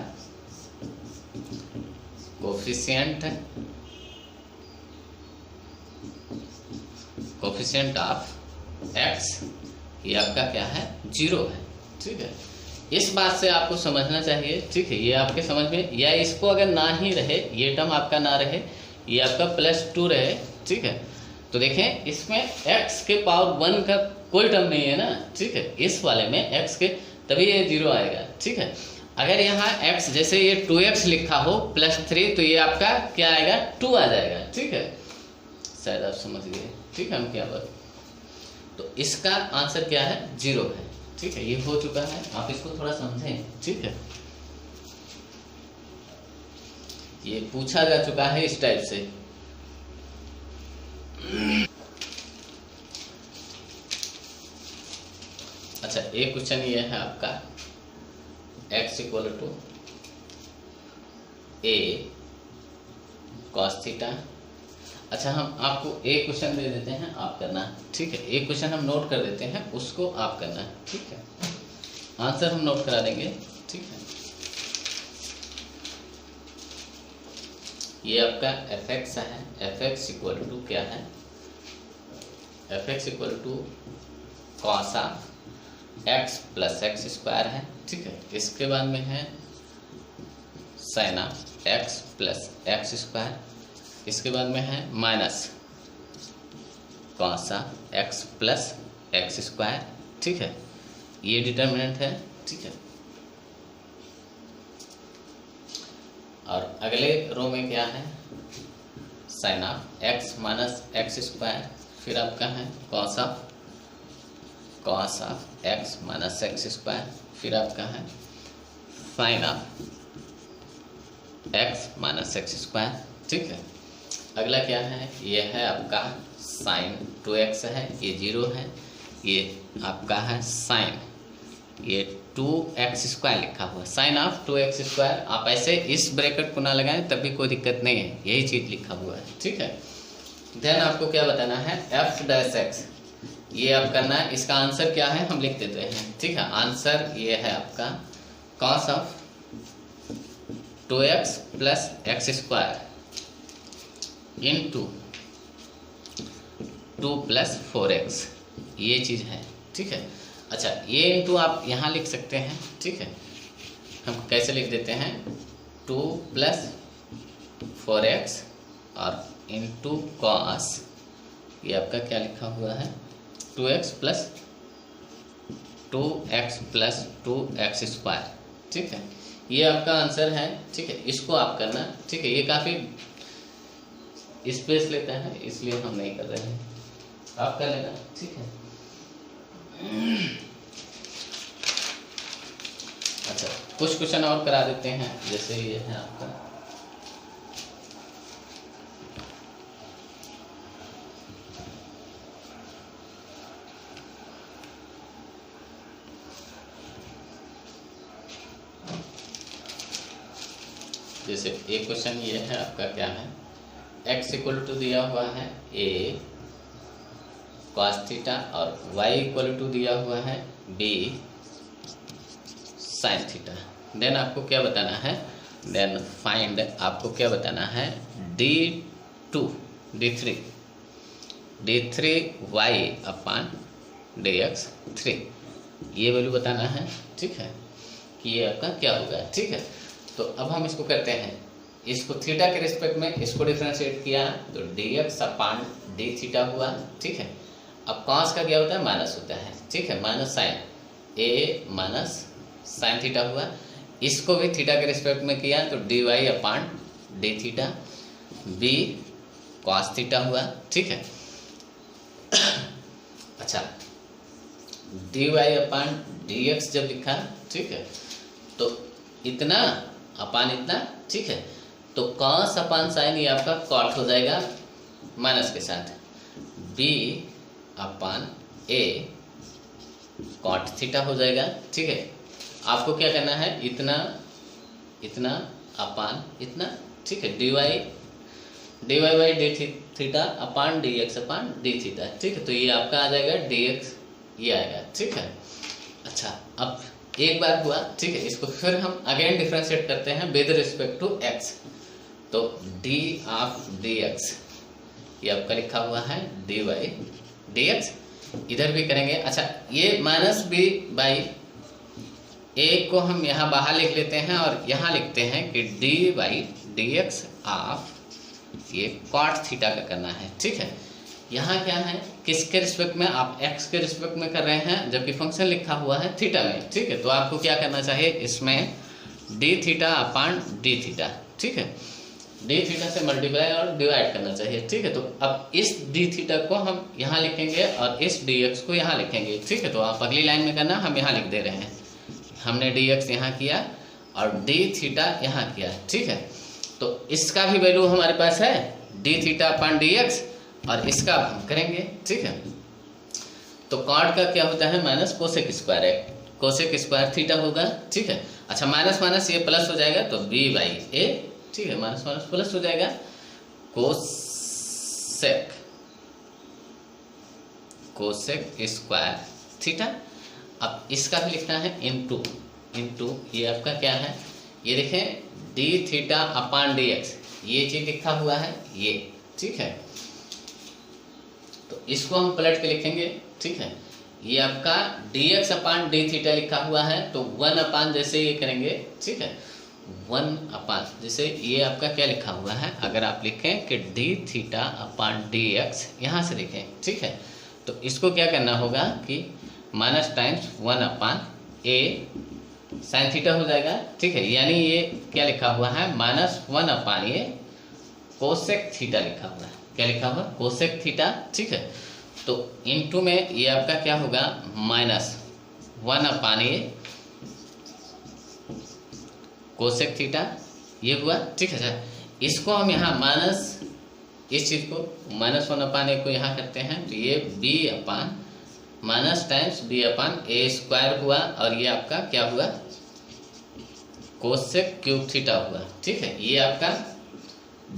A: कोफिशिएंट ऑफ x, ये आपका क्या है 0 है, ठीक है। इस बात से आपको समझना चाहिए, ठीक है, ये आपके समझ में, या इसको अगर ना ही रहे, ये टर्म आपका ना रहे, ये आपका +2 रहे, ठीक है, तो देखें इसमें x के पावर 1 का कोई टर्म नहीं है ना, ठीक है, इस वाले में x के, तभी ये 0 आएगा, ठीक है। अगर यहाँ x जैसे ये 2x लिखा हो +3, तो ये आपका क्या आएगा 2 आ जाएगा, ठीक है, शायद आप समझ गए, ठीक है, हम क्या बात। तो इसका आंसर क्या है 0 है, ठीक है, ये हो चुका है, आप इसको थोड़ा समझें, ठीक है, ये पूछा जा चुका है इस टाइप से। अच्छा, एक क्वेश्चन ये है आपका x = a cos थीटा। अच्छा, हम आपको एक क्वेश्चन दे देते हैं, आप करना, ठीक है, एक क्वेश्चन हम नोट कर देते हैं, उसको आप करना, ठीक है, आंसर हम नोट करा देंगे, ठीक है। ये आपका fx है, fx = क्या है, fx = cos x + x² है, ठीक है। इसके बाद में है sin x + x², इसके बाद में है माइनस cos x + x², ठीक है, ये डिटर्मिनेंट है, ठीक है। और अगले रो में क्या है sin x - x², फिर आपका है cos x - x², फिर आपका है sin x - x², ठीक है। अगला क्या है, ये है आपका sin 2x है, ये 0 है, ये आपका है sin, ये 2x² लिखा हुआ, sin 2x²। आप ऐसे इस ब्रैकेट को ना लगाएं तब भी कोई दिक्कत नहीं है, यही चीज़ लिखा हुआ है, ठीक है। देन आपको क्या बताना है f'(x), ये आप करना है। इसका आंसर क्या है हम लिख देते हैं, ठीक है। आंसर ये है आपका cos 2x + x² into 2 + 4x, ये चीज़ है, ठीक है। अच्छा, ये इंटू आप यहाँ लिख सकते हैं, ठीक है, हम कैसे लिख देते हैं 2 + 4x और इंटू cos, ये आपका क्या लिखा हुआ है 2x + 2x, ठीक है, ये आपका आंसर है, ठीक है। इसको आप करना, ठीक है, ये काफ़ी स्पेस लेता है इसलिए हम नहीं कर रहे हैं, आप कर लेना, ठीक है। अच्छा, कुछ क्वेश्चन और करा देते हैं, जैसे ये है आपका जैसे एक क्वेश्चन ये है आपका क्या है x = दिया हुआ है a cos थीटा और y = दिया हुआ है b sin थीटा। देन आपको क्या बताना है, देन फाइंड, आपको क्या बताना है d3 y/dx3, ये वैल्यू बताना है, ठीक है, कि ये आपका क्या होगा, ठीक है। तो तो अब हम इसको करते हैं, इसको थीटा के रिस्पेक्ट में इसको डिफरेंशिएट किया तो dx अपान डी थीटा हुआ, ठीक है। अब कॉस का क्या होता है, माइनस होता है, ठीक है, माइनस साइन ए माइनस साइन थीटा हुआ। इसको भी थीटा के रिस्पेक्ट में किया तो dy upon D theta B cos theta हुआ, ठीक है। अच्छा, dy अपान dx जब लिखा, ठीक है, तो इतना अपान इतना, ठीक है, तो कॉस अपान साइन ये आपका कॉट हो जाएगा माइनस के साथ, b upon a cot theta हो जाएगा, ठीक है। आपको क्या करना है, इतना इतना अपान इतना, ठीक है, dy by D theta upon dx upon D theta, ठीक है। तो ये आपका आ जाएगा dx, ये आएगा, ठीक है। अच्छा, अब एक बार हुआ, ठीक है, इसको फिर हम अगेन डिफरेंशिएट करते हैं विद रिस्पेक्ट टू x, तो d ऑफ dx ये आपका लिखा हुआ है dy dx, इधर भी करेंगे। अच्छा, ये माइनस b बाई a को हम यहाँ बाहर लिख लेते हैं और यहाँ लिखते हैं कि d बाई dx ऑफ ये कॉट थीटा का करना है, ठीक है। यहाँ क्या है, किसके रिस्पेक्ट में, आप x के रिस्पेक्ट में कर रहे हैं जबकि फंक्शन लिखा हुआ है थीटा में, ठीक है। तो आपको क्या करना चाहिए, इसमें D theta upon D theta, ठीक है, डी थीटा से मल्टीप्लाई और डिवाइड करना चाहिए, ठीक है। तो अब इस डी थीटा को हम यहाँ लिखेंगे और इस डी एक्स को यहाँ लिखेंगे, ठीक है। तो आप अगली लाइन में करना, हम यहाँ लिख दे रहे हैं, हमने डी एक्स यहाँ किया और डी थीटा यहाँ किया, ठीक है। तो इसका भी वैल्यू हमारे पास है D theta upon D x और इसका हम करेंगे, ठीक है। तो कॉट का क्या होता है, माइनस कोसेक स्क्वायर है, कोसेक स्क्वायर थीटा होगा, ठीक है। अच्छा, माइनस माइनस ये प्लस हो जाएगा तो b बाई ए, ठीक है, माइनस माइनस प्लस हो जाएगा, कोसेक स्क्वायर थीटा। अब इसका भी लिखना है इनटू ये आपका क्या है, ये देखें D theta upon D x, ये चीज लिखा हुआ है ये, ठीक है। तो इसको हम पलट के लिखेंगे, ठीक है। ये आपका dx अपान डी थीटा लिखा हुआ है, तो 1 अपान जैसे ये करेंगे, ठीक है, 1 अपान जैसे ये आपका क्या लिखा हुआ है, अगर आप लिखें कि D theta upon D x यहाँ से लिखें, ठीक है। तो इसको क्या करना होगा कि माइनस टाइम्स 1 अपान ए साइन थीटा हो जाएगा, ठीक है। यानी ये क्या लिखा हुआ है, माइनस 1 अपान ये कोसेक थीटा लिखा हुआ है, क्या लिखा हुआ, कोसेक थीटा, ठीक है। तो इनटू में ये आपका क्या होगा, माइनस 1 अपान ये कोसेक थीटा, ये हुआ, ठीक है। इसको हम यहाँ माइनस, इस चीज को माइनस 1 अपान ए को यहाँ करते हैं, तो ये b upon minus times b अपान ए स्क्वायर हुआ और ये आपका क्या हुआ, कोसेक क्यूब थीटा हुआ, ठीक है। ये आपका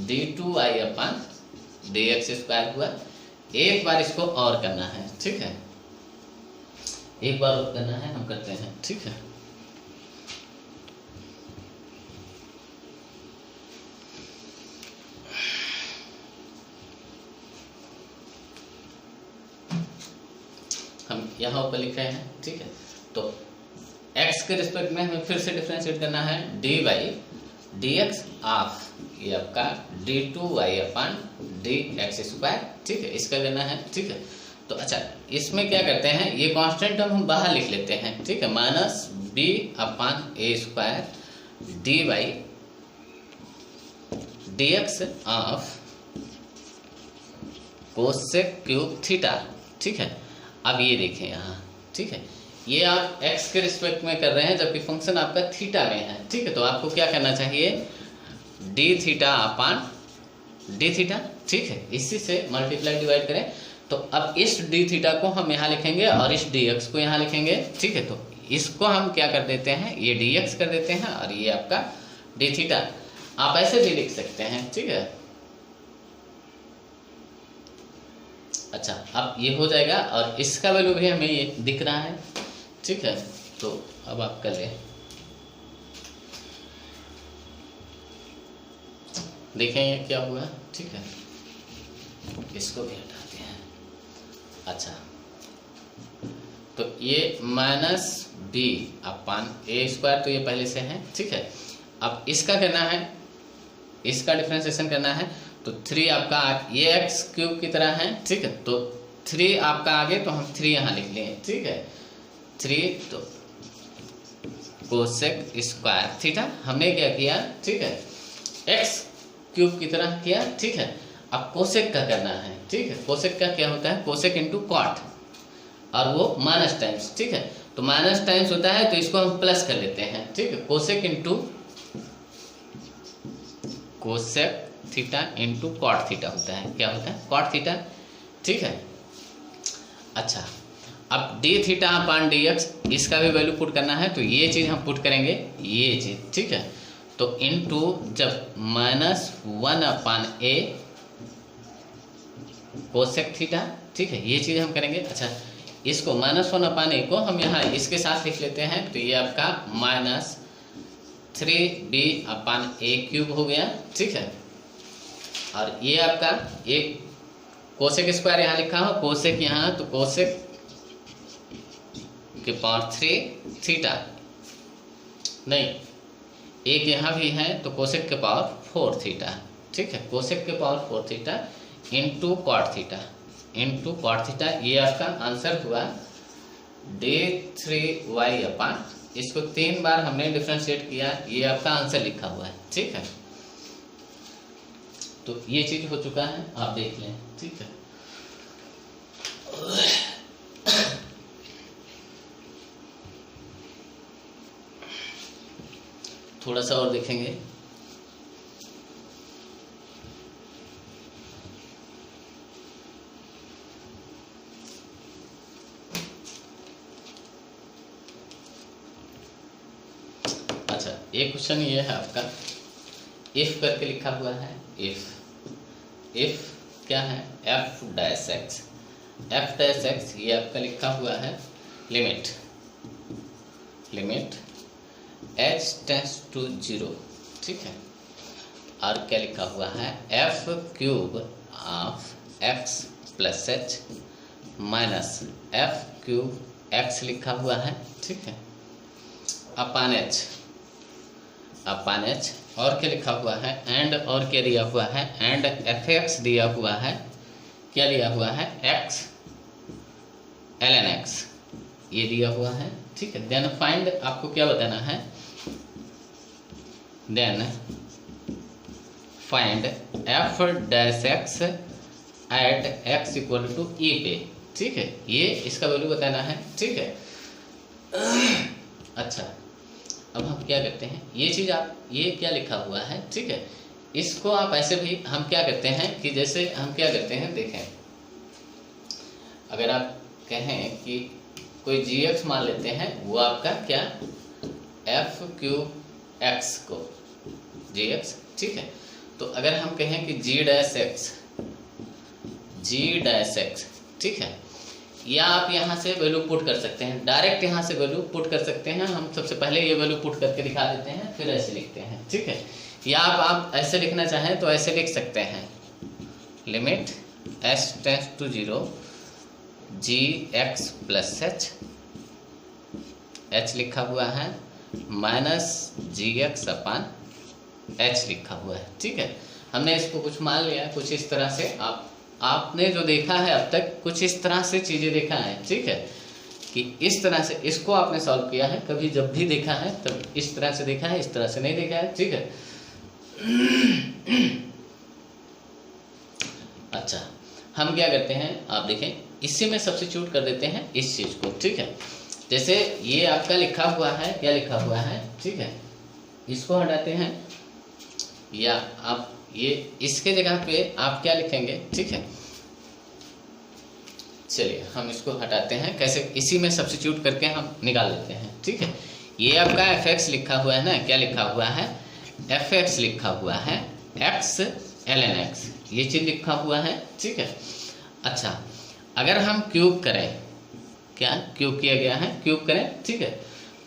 A: d2i अपान डी एक्स स्क्वायर हुआ। एक बार इसको और करना है, ठीक है, एक बार और करना है, हम करते हैं, ठीक है। हम यहाँ ऊपर लिख रहे हैं, ठीक है। तो x के रिस्पेक्ट में हमें फिर से डिफरेंशिएट करना है, D by D x of ये आपका d2y अपान डी एक्स स्क्वायर, ठीक है, इसका करना है, ठीक है। तो अच्छा, इसमें क्या करते हैं, ये कांस्टेंट हम बाहर लिख लेते हैं, ठीक है, minus b upon A square D by D x of cosec cube theta, ठीक है। अब ये देखें यहाँ, ठीक है, ये आप x के रिस्पेक्ट में कर रहे हैं जबकि फंक्शन आपका थीटा में है, ठीक है। तो आपको क्या करना चाहिए, D theta upon D theta, ठीक है, इसी से मल्टीप्लाई डिवाइड करें। तो अब इस डी थीटा को हम यहाँ लिखेंगे और इस डी एक्स को यहाँ लिखेंगे, ठीक है। तो इसको हम क्या कर देते हैं, ये डी एक्स कर देते हैं और ये आपका डी थीटा, आप ऐसे भी लिख सकते हैं, ठीक है। अच्छा, अब ये हो जाएगा और इसका वैल्यू भी हमें ये दिख रहा है, ठीक है। तो अब आप कर लें, देखें ये क्या हुआ, ठीक है, इसको भी हटाते हैं। अच्छा, तो ये माइनस बी अपान ए स्क्वायर, तो ये पहले से है, ठीक है। अब इसका करना है, इसका डिफ्रेंशिएशन करना है, तो 3 आपका ये एक्स क्यूब की तरह है, ठीक है। तो 3 आपका आगे, तो हम 3 यहाँ लिख लें, ठीक है। 3 तो कोसेक स्क्वायर थीटा हमने क्या किया, ठीक है, एक्स क्यूब की तरह किया, ठीक है। अब कोसेक का करना है, ठीक है। कोसेक का क्या होता है, कोसेक इंटू कॉट, और वो माइनस टाइम्स, ठीक है। तो माइनस टाइम्स होता है तो इसको हम प्लस कर लेते हैं, ठीक है। Cosec into cosec theta into cot theta होता है, क्या होता है, कॉट थीटा, ठीक है। अच्छा, अब D theta upon D x, इसका भी वैल्यू पुट करना है, तो ये चीज़ हम पुट करेंगे, ये चीज़, ठीक है। तो इंटू जब -1 अपान ए कोसेक थीटा, ठीक है, ये चीज़ हम करेंगे। अच्छा, इसको -1 अपान ए को हम यहाँ इसके साथ लिख लेते हैं, तो ये आपका -3b अपान ए क्यूब हो गया, ठीक है। और ये आपका ये कोसेक स्क्वायर यहाँ लिखा हो, कोसेक यहाँ, तो कोसेक के पावर 3 थीटा, नहीं एक यहाँ भी है, तो कोसेक के पावर 4 थीटा, ठीक है। कोसेक के power 4 theta into cot theta, into cot theta, ये आपका आंसर हुआ d3y अपान, इसको 3 बार हमने डिफ्रेंशिएट किया, ये आपका आंसर लिखा हुआ है, ठीक है। तो ये चीज हो चुका है, आप देख लें, ठीक है। थोड़ा सा और देखेंगे। अच्छा, एक क्वेश्चन ये है आपका, इफ करके लिखा हुआ है, इफ क्या है, एफ डैश एक्स, ये आपका लिखा हुआ है लिमिट h टेंड्स टू 0, ठीक है। और क्या लिखा हुआ है, F cube of x plus H minus F cube x लिखा हुआ है, ठीक है, अपान एच, और क्या लिखा हुआ है, एंड, और क्या दिया हुआ है, एंड एफ एक्स दिया हुआ है, क्या दिया हुआ है, एक्स ln x, ये दिया हुआ है, ठीक है। देन फाइंड, आपको क्या बताना है, then find F dash X at X equal to E पे, ठीक है, ये इसका वैल्यू बताना है, ठीक है। अच्छा, अब हम क्या करते हैं, ये चीज़ आप, ये क्या लिखा हुआ है, ठीक है, इसको आप ऐसे भी हम क्या करते हैं कि जैसे हम क्या करते हैं, देखें, अगर आप कहें कि कोई gx मान लेते हैं, वो आपका क्या, एफ क्यूब एक्स को gx, ठीक है। तो अगर हम कहें कि g डैश एक्स, ठीक है, या आप यहाँ से वैल्यू पुट कर सकते हैं, डायरेक्ट यहाँ से वैल्यू पुट कर सकते हैं। हम सबसे पहले ये वैल्यू पुट करके दिखा देते हैं, फिर ऐसे लिखते हैं, ठीक है। या आप ऐसे लिखना चाहें तो ऐसे लिख सकते हैं, limit h tends to 0 gx plus h लिखा हुआ है माइनस gx अपान h लिखा हुआ है, ठीक है। हमने इसको कुछ मान लिया, कुछ इस तरह से आपने जो देखा है अब तक, कुछ इस तरह से चीज़ें देखा है, ठीक है, कि इस तरह से इसको आपने सॉल्व किया है। कभी जब भी देखा है तब इस तरह से देखा है, इस तरह से नहीं देखा है, ठीक है। अच्छा, हम क्या करते हैं, आप देखें, इसी में सब्स्टिट्यूट कर देते हैं इस चीज़ को, ठीक है। जैसे ये आपका लिखा हुआ है, क्या लिखा हुआ है, ठीक है, इसको हटाते हैं, या आप ये इसके जगह पे आप क्या लिखेंगे, ठीक है। चलिए हम इसको हटाते हैं, कैसे, इसी में सब्स्टिट्यूट करके हम निकाल लेते हैं, ठीक है। ये आपका एफ एक्स लिखा हुआ है ना, क्या लिखा हुआ है, एफ एक्स लिखा हुआ है एक्स ln x, ये चीज़ लिखा हुआ है, ठीक है। अच्छा, अगर हम क्यूब करें, क्या क्यूब किया गया है, क्यूब करें, ठीक है,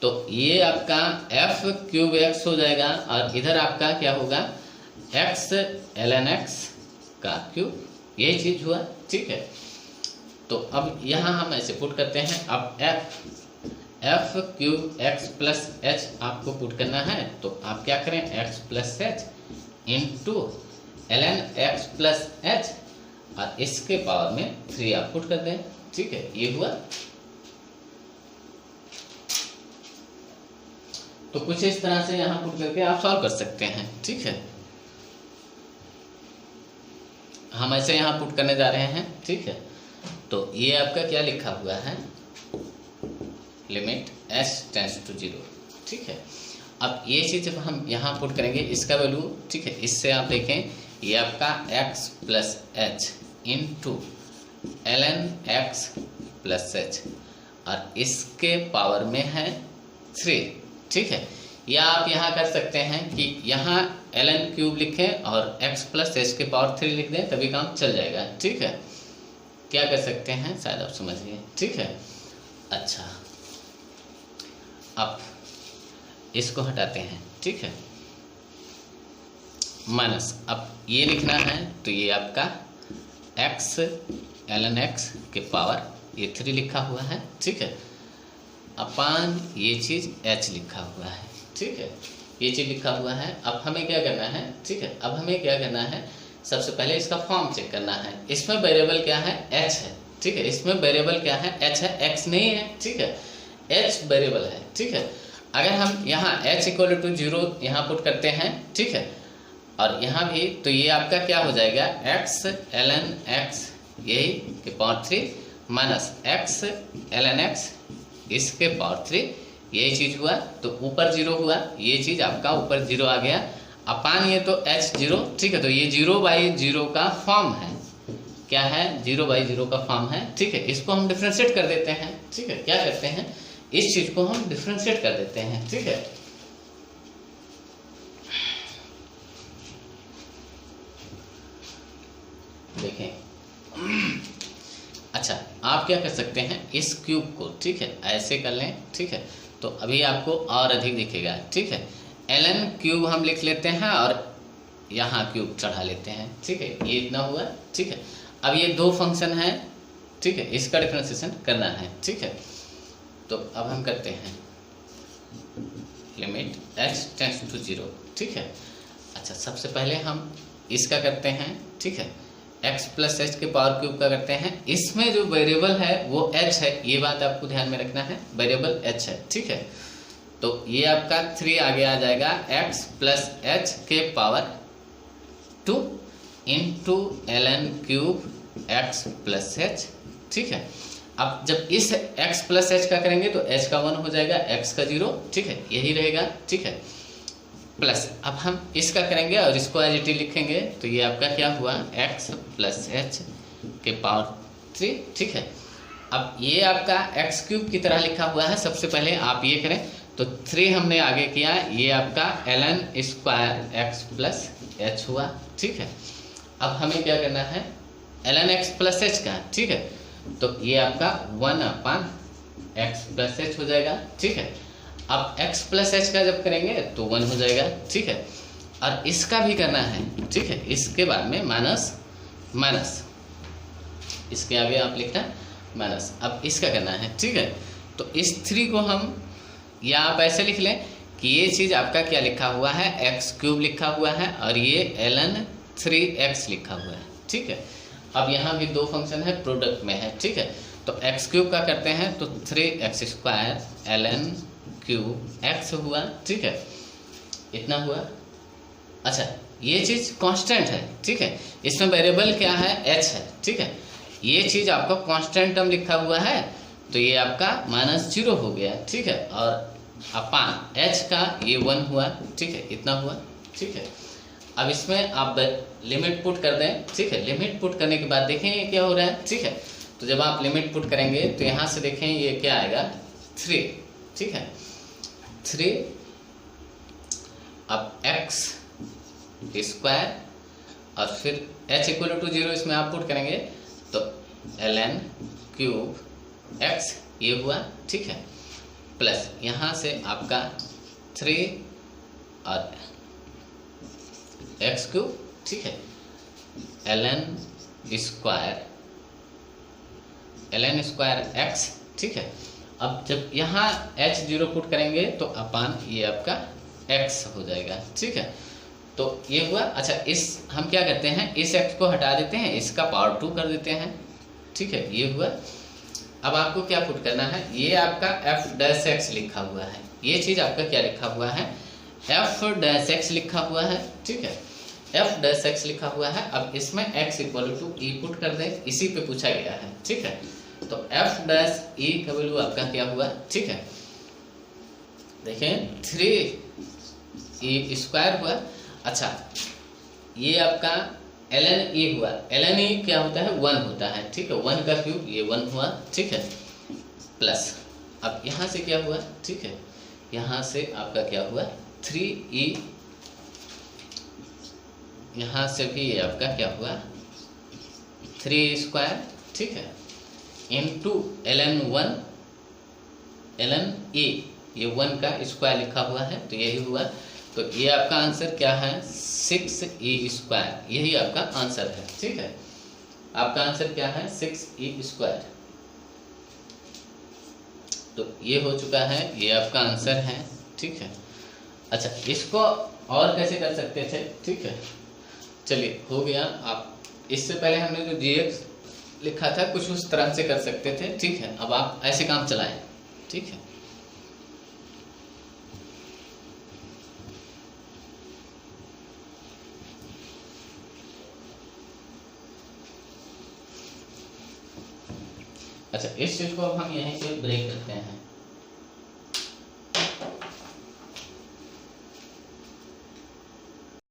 A: तो ये आपका एफ क्यूब एक्स हो जाएगा, और इधर आपका क्या होगा, एक्स ln x का क्यूब, यही चीज़ हुआ, ठीक है। तो अब यहाँ हम ऐसे पुट करते हैं, अब F cube x plus H आपको पुट करना है, तो आप क्या करें, x plus H into ln x plus H और इसके पावर में 3 आप पुट कर दें। ठीक है, ये हुआ। तो कुछ इस तरह से यहाँ पुट करके आप सॉल्व कर सकते हैं। ठीक है, हम ऐसे यहाँ पुट करने जा रहे हैं। ठीक है, तो ये आपका क्या लिखा हुआ है, लिमिट s टेंड्स टू 0। ठीक है, अब ये चीज़ जब हम यहाँ पुट करेंगे इसका वैल्यू, ठीक है, इससे आप देखें ये आपका x plus H into ln x plus H और इसके पावर में है 3। ठीक है, या आप यहाँ कर सकते हैं कि यहाँ ln क्यूब लिखें और x प्लस एच के पावर 3 लिख दें, तभी काम चल जाएगा। ठीक है, क्या कर सकते हैं शायद आप समझिए। ठीक है, अच्छा अब इसको हटाते हैं। ठीक है, माइनस, अब ये लिखना है तो ये आपका x ln x के पावर ये 3 लिखा हुआ है। ठीक है, अपान ये चीज़ h लिखा हुआ है। ठीक है, ये चीज़ लिखा हुआ है। अब हमें क्या करना है, ठीक है, अब हमें क्या करना है, सबसे पहले इसका फॉर्म चेक करना है। इसमें वेरिएबल क्या है, h है। ठीक है, इसमें वेरिएबल क्या है, h है, x नहीं है। ठीक है, h वेरिएबल है। ठीक है, अगर हम यहाँ h इक्वल टू 0 यहाँ पुट करते हैं, ठीक है, और यहाँ भी, तो ये आपका क्या हो जाएगा, x ln x यही के power 3 minus x ln x इसके पावर 3, यही चीज़ हुआ। तो ऊपर 0 हुआ, ये चीज़ आपका ऊपर 0 आ गया, अपान ये तो h 0। ठीक है, तो ये 0/0 का फॉर्म है। क्या है, 0/0 का फॉर्म है। ठीक है, इसको हम डिफ्रेंशिएट कर देते हैं। ठीक है, क्या करते हैं, इस चीज को हम डिफ्रेंशिएट कर देते हैं। ठीक है, देखें, अच्छा आप क्या कर सकते हैं, इस क्यूब को, ठीक है, ऐसे कर लें। ठीक है, तो अभी आपको और अधिक दिखेगा। ठीक है, ln क्यूब हम लिख लेते हैं और यहाँ क्यूब चढ़ा लेते हैं। ठीक है, ये इतना हुआ। ठीक है, अब ये 2 फंक्शन है। ठीक है, इसका डिफ्रेंशिएशन करना है। ठीक है, तो अब हम करते हैं लिमिट x टेंड्स टू 0। ठीक है, अच्छा सबसे पहले हम इसका करते हैं। ठीक है, x प्लस एच के पावर क्यूब का करते हैं। इसमें जो वेरिएबल है वो h है, ये बात आपको ध्यान में रखना है, वेरिएबल h है। ठीक है, तो ये आपका 3 आगे आ जाएगा, x प्लस एच के power 2 into ln cube x plus H. ठीक है, अब जब इस x प्लस एच का करेंगे तो h का 1 हो जाएगा, x का 0। ठीक है, यही रहेगा। ठीक है, प्लस अब हम इसका करेंगे और इसको एज इट इज लिखेंगे, तो ये आपका क्या हुआ, x प्लस एच के पावर 3। ठीक है, अब ये आपका x क्यूब की तरह लिखा हुआ है। सबसे पहले आप ये करें तो 3 हमने आगे किया, ये आपका ln square x plus H हुआ। ठीक है, अब हमें क्या करना है, ln x प्लस एच का। ठीक है, तो ये आपका 1/x प्लस एच हो जाएगा। ठीक है, अब x प्लस एच का जब करेंगे तो 1 हो जाएगा। ठीक है, और इसका भी करना है। ठीक है, इसके बाद में माइनस माइनस, इसके आगे आप लिखना माइनस, अब इसका करना है। ठीक है, तो इस 3 को हम, या आप ऐसे लिख लें कि ये चीज़ आपका क्या लिखा हुआ है, x क्यूब लिखा हुआ है और ये ln 3x लिखा हुआ है। ठीक है, अब यहाँ भी 2 फंक्शन है, प्रोडक्ट में है। ठीक है, तो x क्यूब का करते हैं तो 3x square ln cube x हुआ। ठीक है, इतना हुआ। अच्छा ये चीज़ कांस्टेंट है। ठीक है, इसमें वेरिएबल क्या है, h है। ठीक है, ये चीज़ आपका कांस्टेंट टर्म लिखा हुआ है, तो ये आपका -0 हो गया। ठीक है, और अपान h का ये 1 हुआ। ठीक है, इतना हुआ। ठीक है, अब इसमें आप लिमिट पुट कर दें। ठीक है, लिमिट पुट करने के बाद देखें ये क्या हो रहा है। ठीक है, तो जब आप लिमिट पुट करेंगे तो यहाँ से देखें ये क्या आएगा, 3। ठीक है, 3, अब x स्क्वायर और फिर h इक्वल टू 0 इसमें आप पुट करेंगे तो ln क्यूब x ये हुआ। ठीक है, प्लस यहाँ से आपका 3 और x क्यूब। ठीक है, ln स्क्वायर x। ठीक है, अब जब यहाँ h0 पुट करेंगे तो अपान ये आपका x हो जाएगा, ठीक है। तो ये हुआ। अच्छा, इस हम क्या करते हैं, इस x को हटा देते हैं, इसका पावर 2 कर देते हैं, ठीक है, ये हुआ। अब आपको क्या पुट करना है, ये आपका f' लिखा हुआ है, ये चीज़ आपका क्या लिखा हुआ है, f' लिखा हुआ है, ठीक है, f' लिखा हुआ है। अब इसमें x = e पुट कर दें, इसी पे पूछा गया है, ठीक है। तो f' का वैल्यू आपका क्या हुआ, ठीक है, देखें 3e² हुआ। अच्छा, ये आपका ln e हुआ, ln e क्या होता है, 1 होता है, ठीक है, 1 का क्यूब, ये 1 हुआ, ठीक है, प्लस अब यहाँ से क्या हुआ, ठीक है, यहाँ से आपका क्या हुआ 3e, यहाँ से भी ये आपका क्या हुआ 3e², ठीक है, इंटू ln e, ये 1 का स्क्वायर लिखा हुआ है, तो यही हुआ। तो ये आपका आंसर क्या है 6e², यही आपका आंसर है, ठीक है, आपका आंसर क्या है 6e²। तो ये हो चुका है, ये आपका आंसर है, ठीक है। अच्छा, इसको और कैसे कर सकते थे, ठीक है, चलिए हो गया। आप इससे पहले हमने जो gx लिखा था कुछ उस तरह से कर सकते थे, ठीक है। अब आप ऐसे काम चलाएं, ठीक है। अच्छा, इस चीज को अब हम यहीं से ब्रेक करते हैं।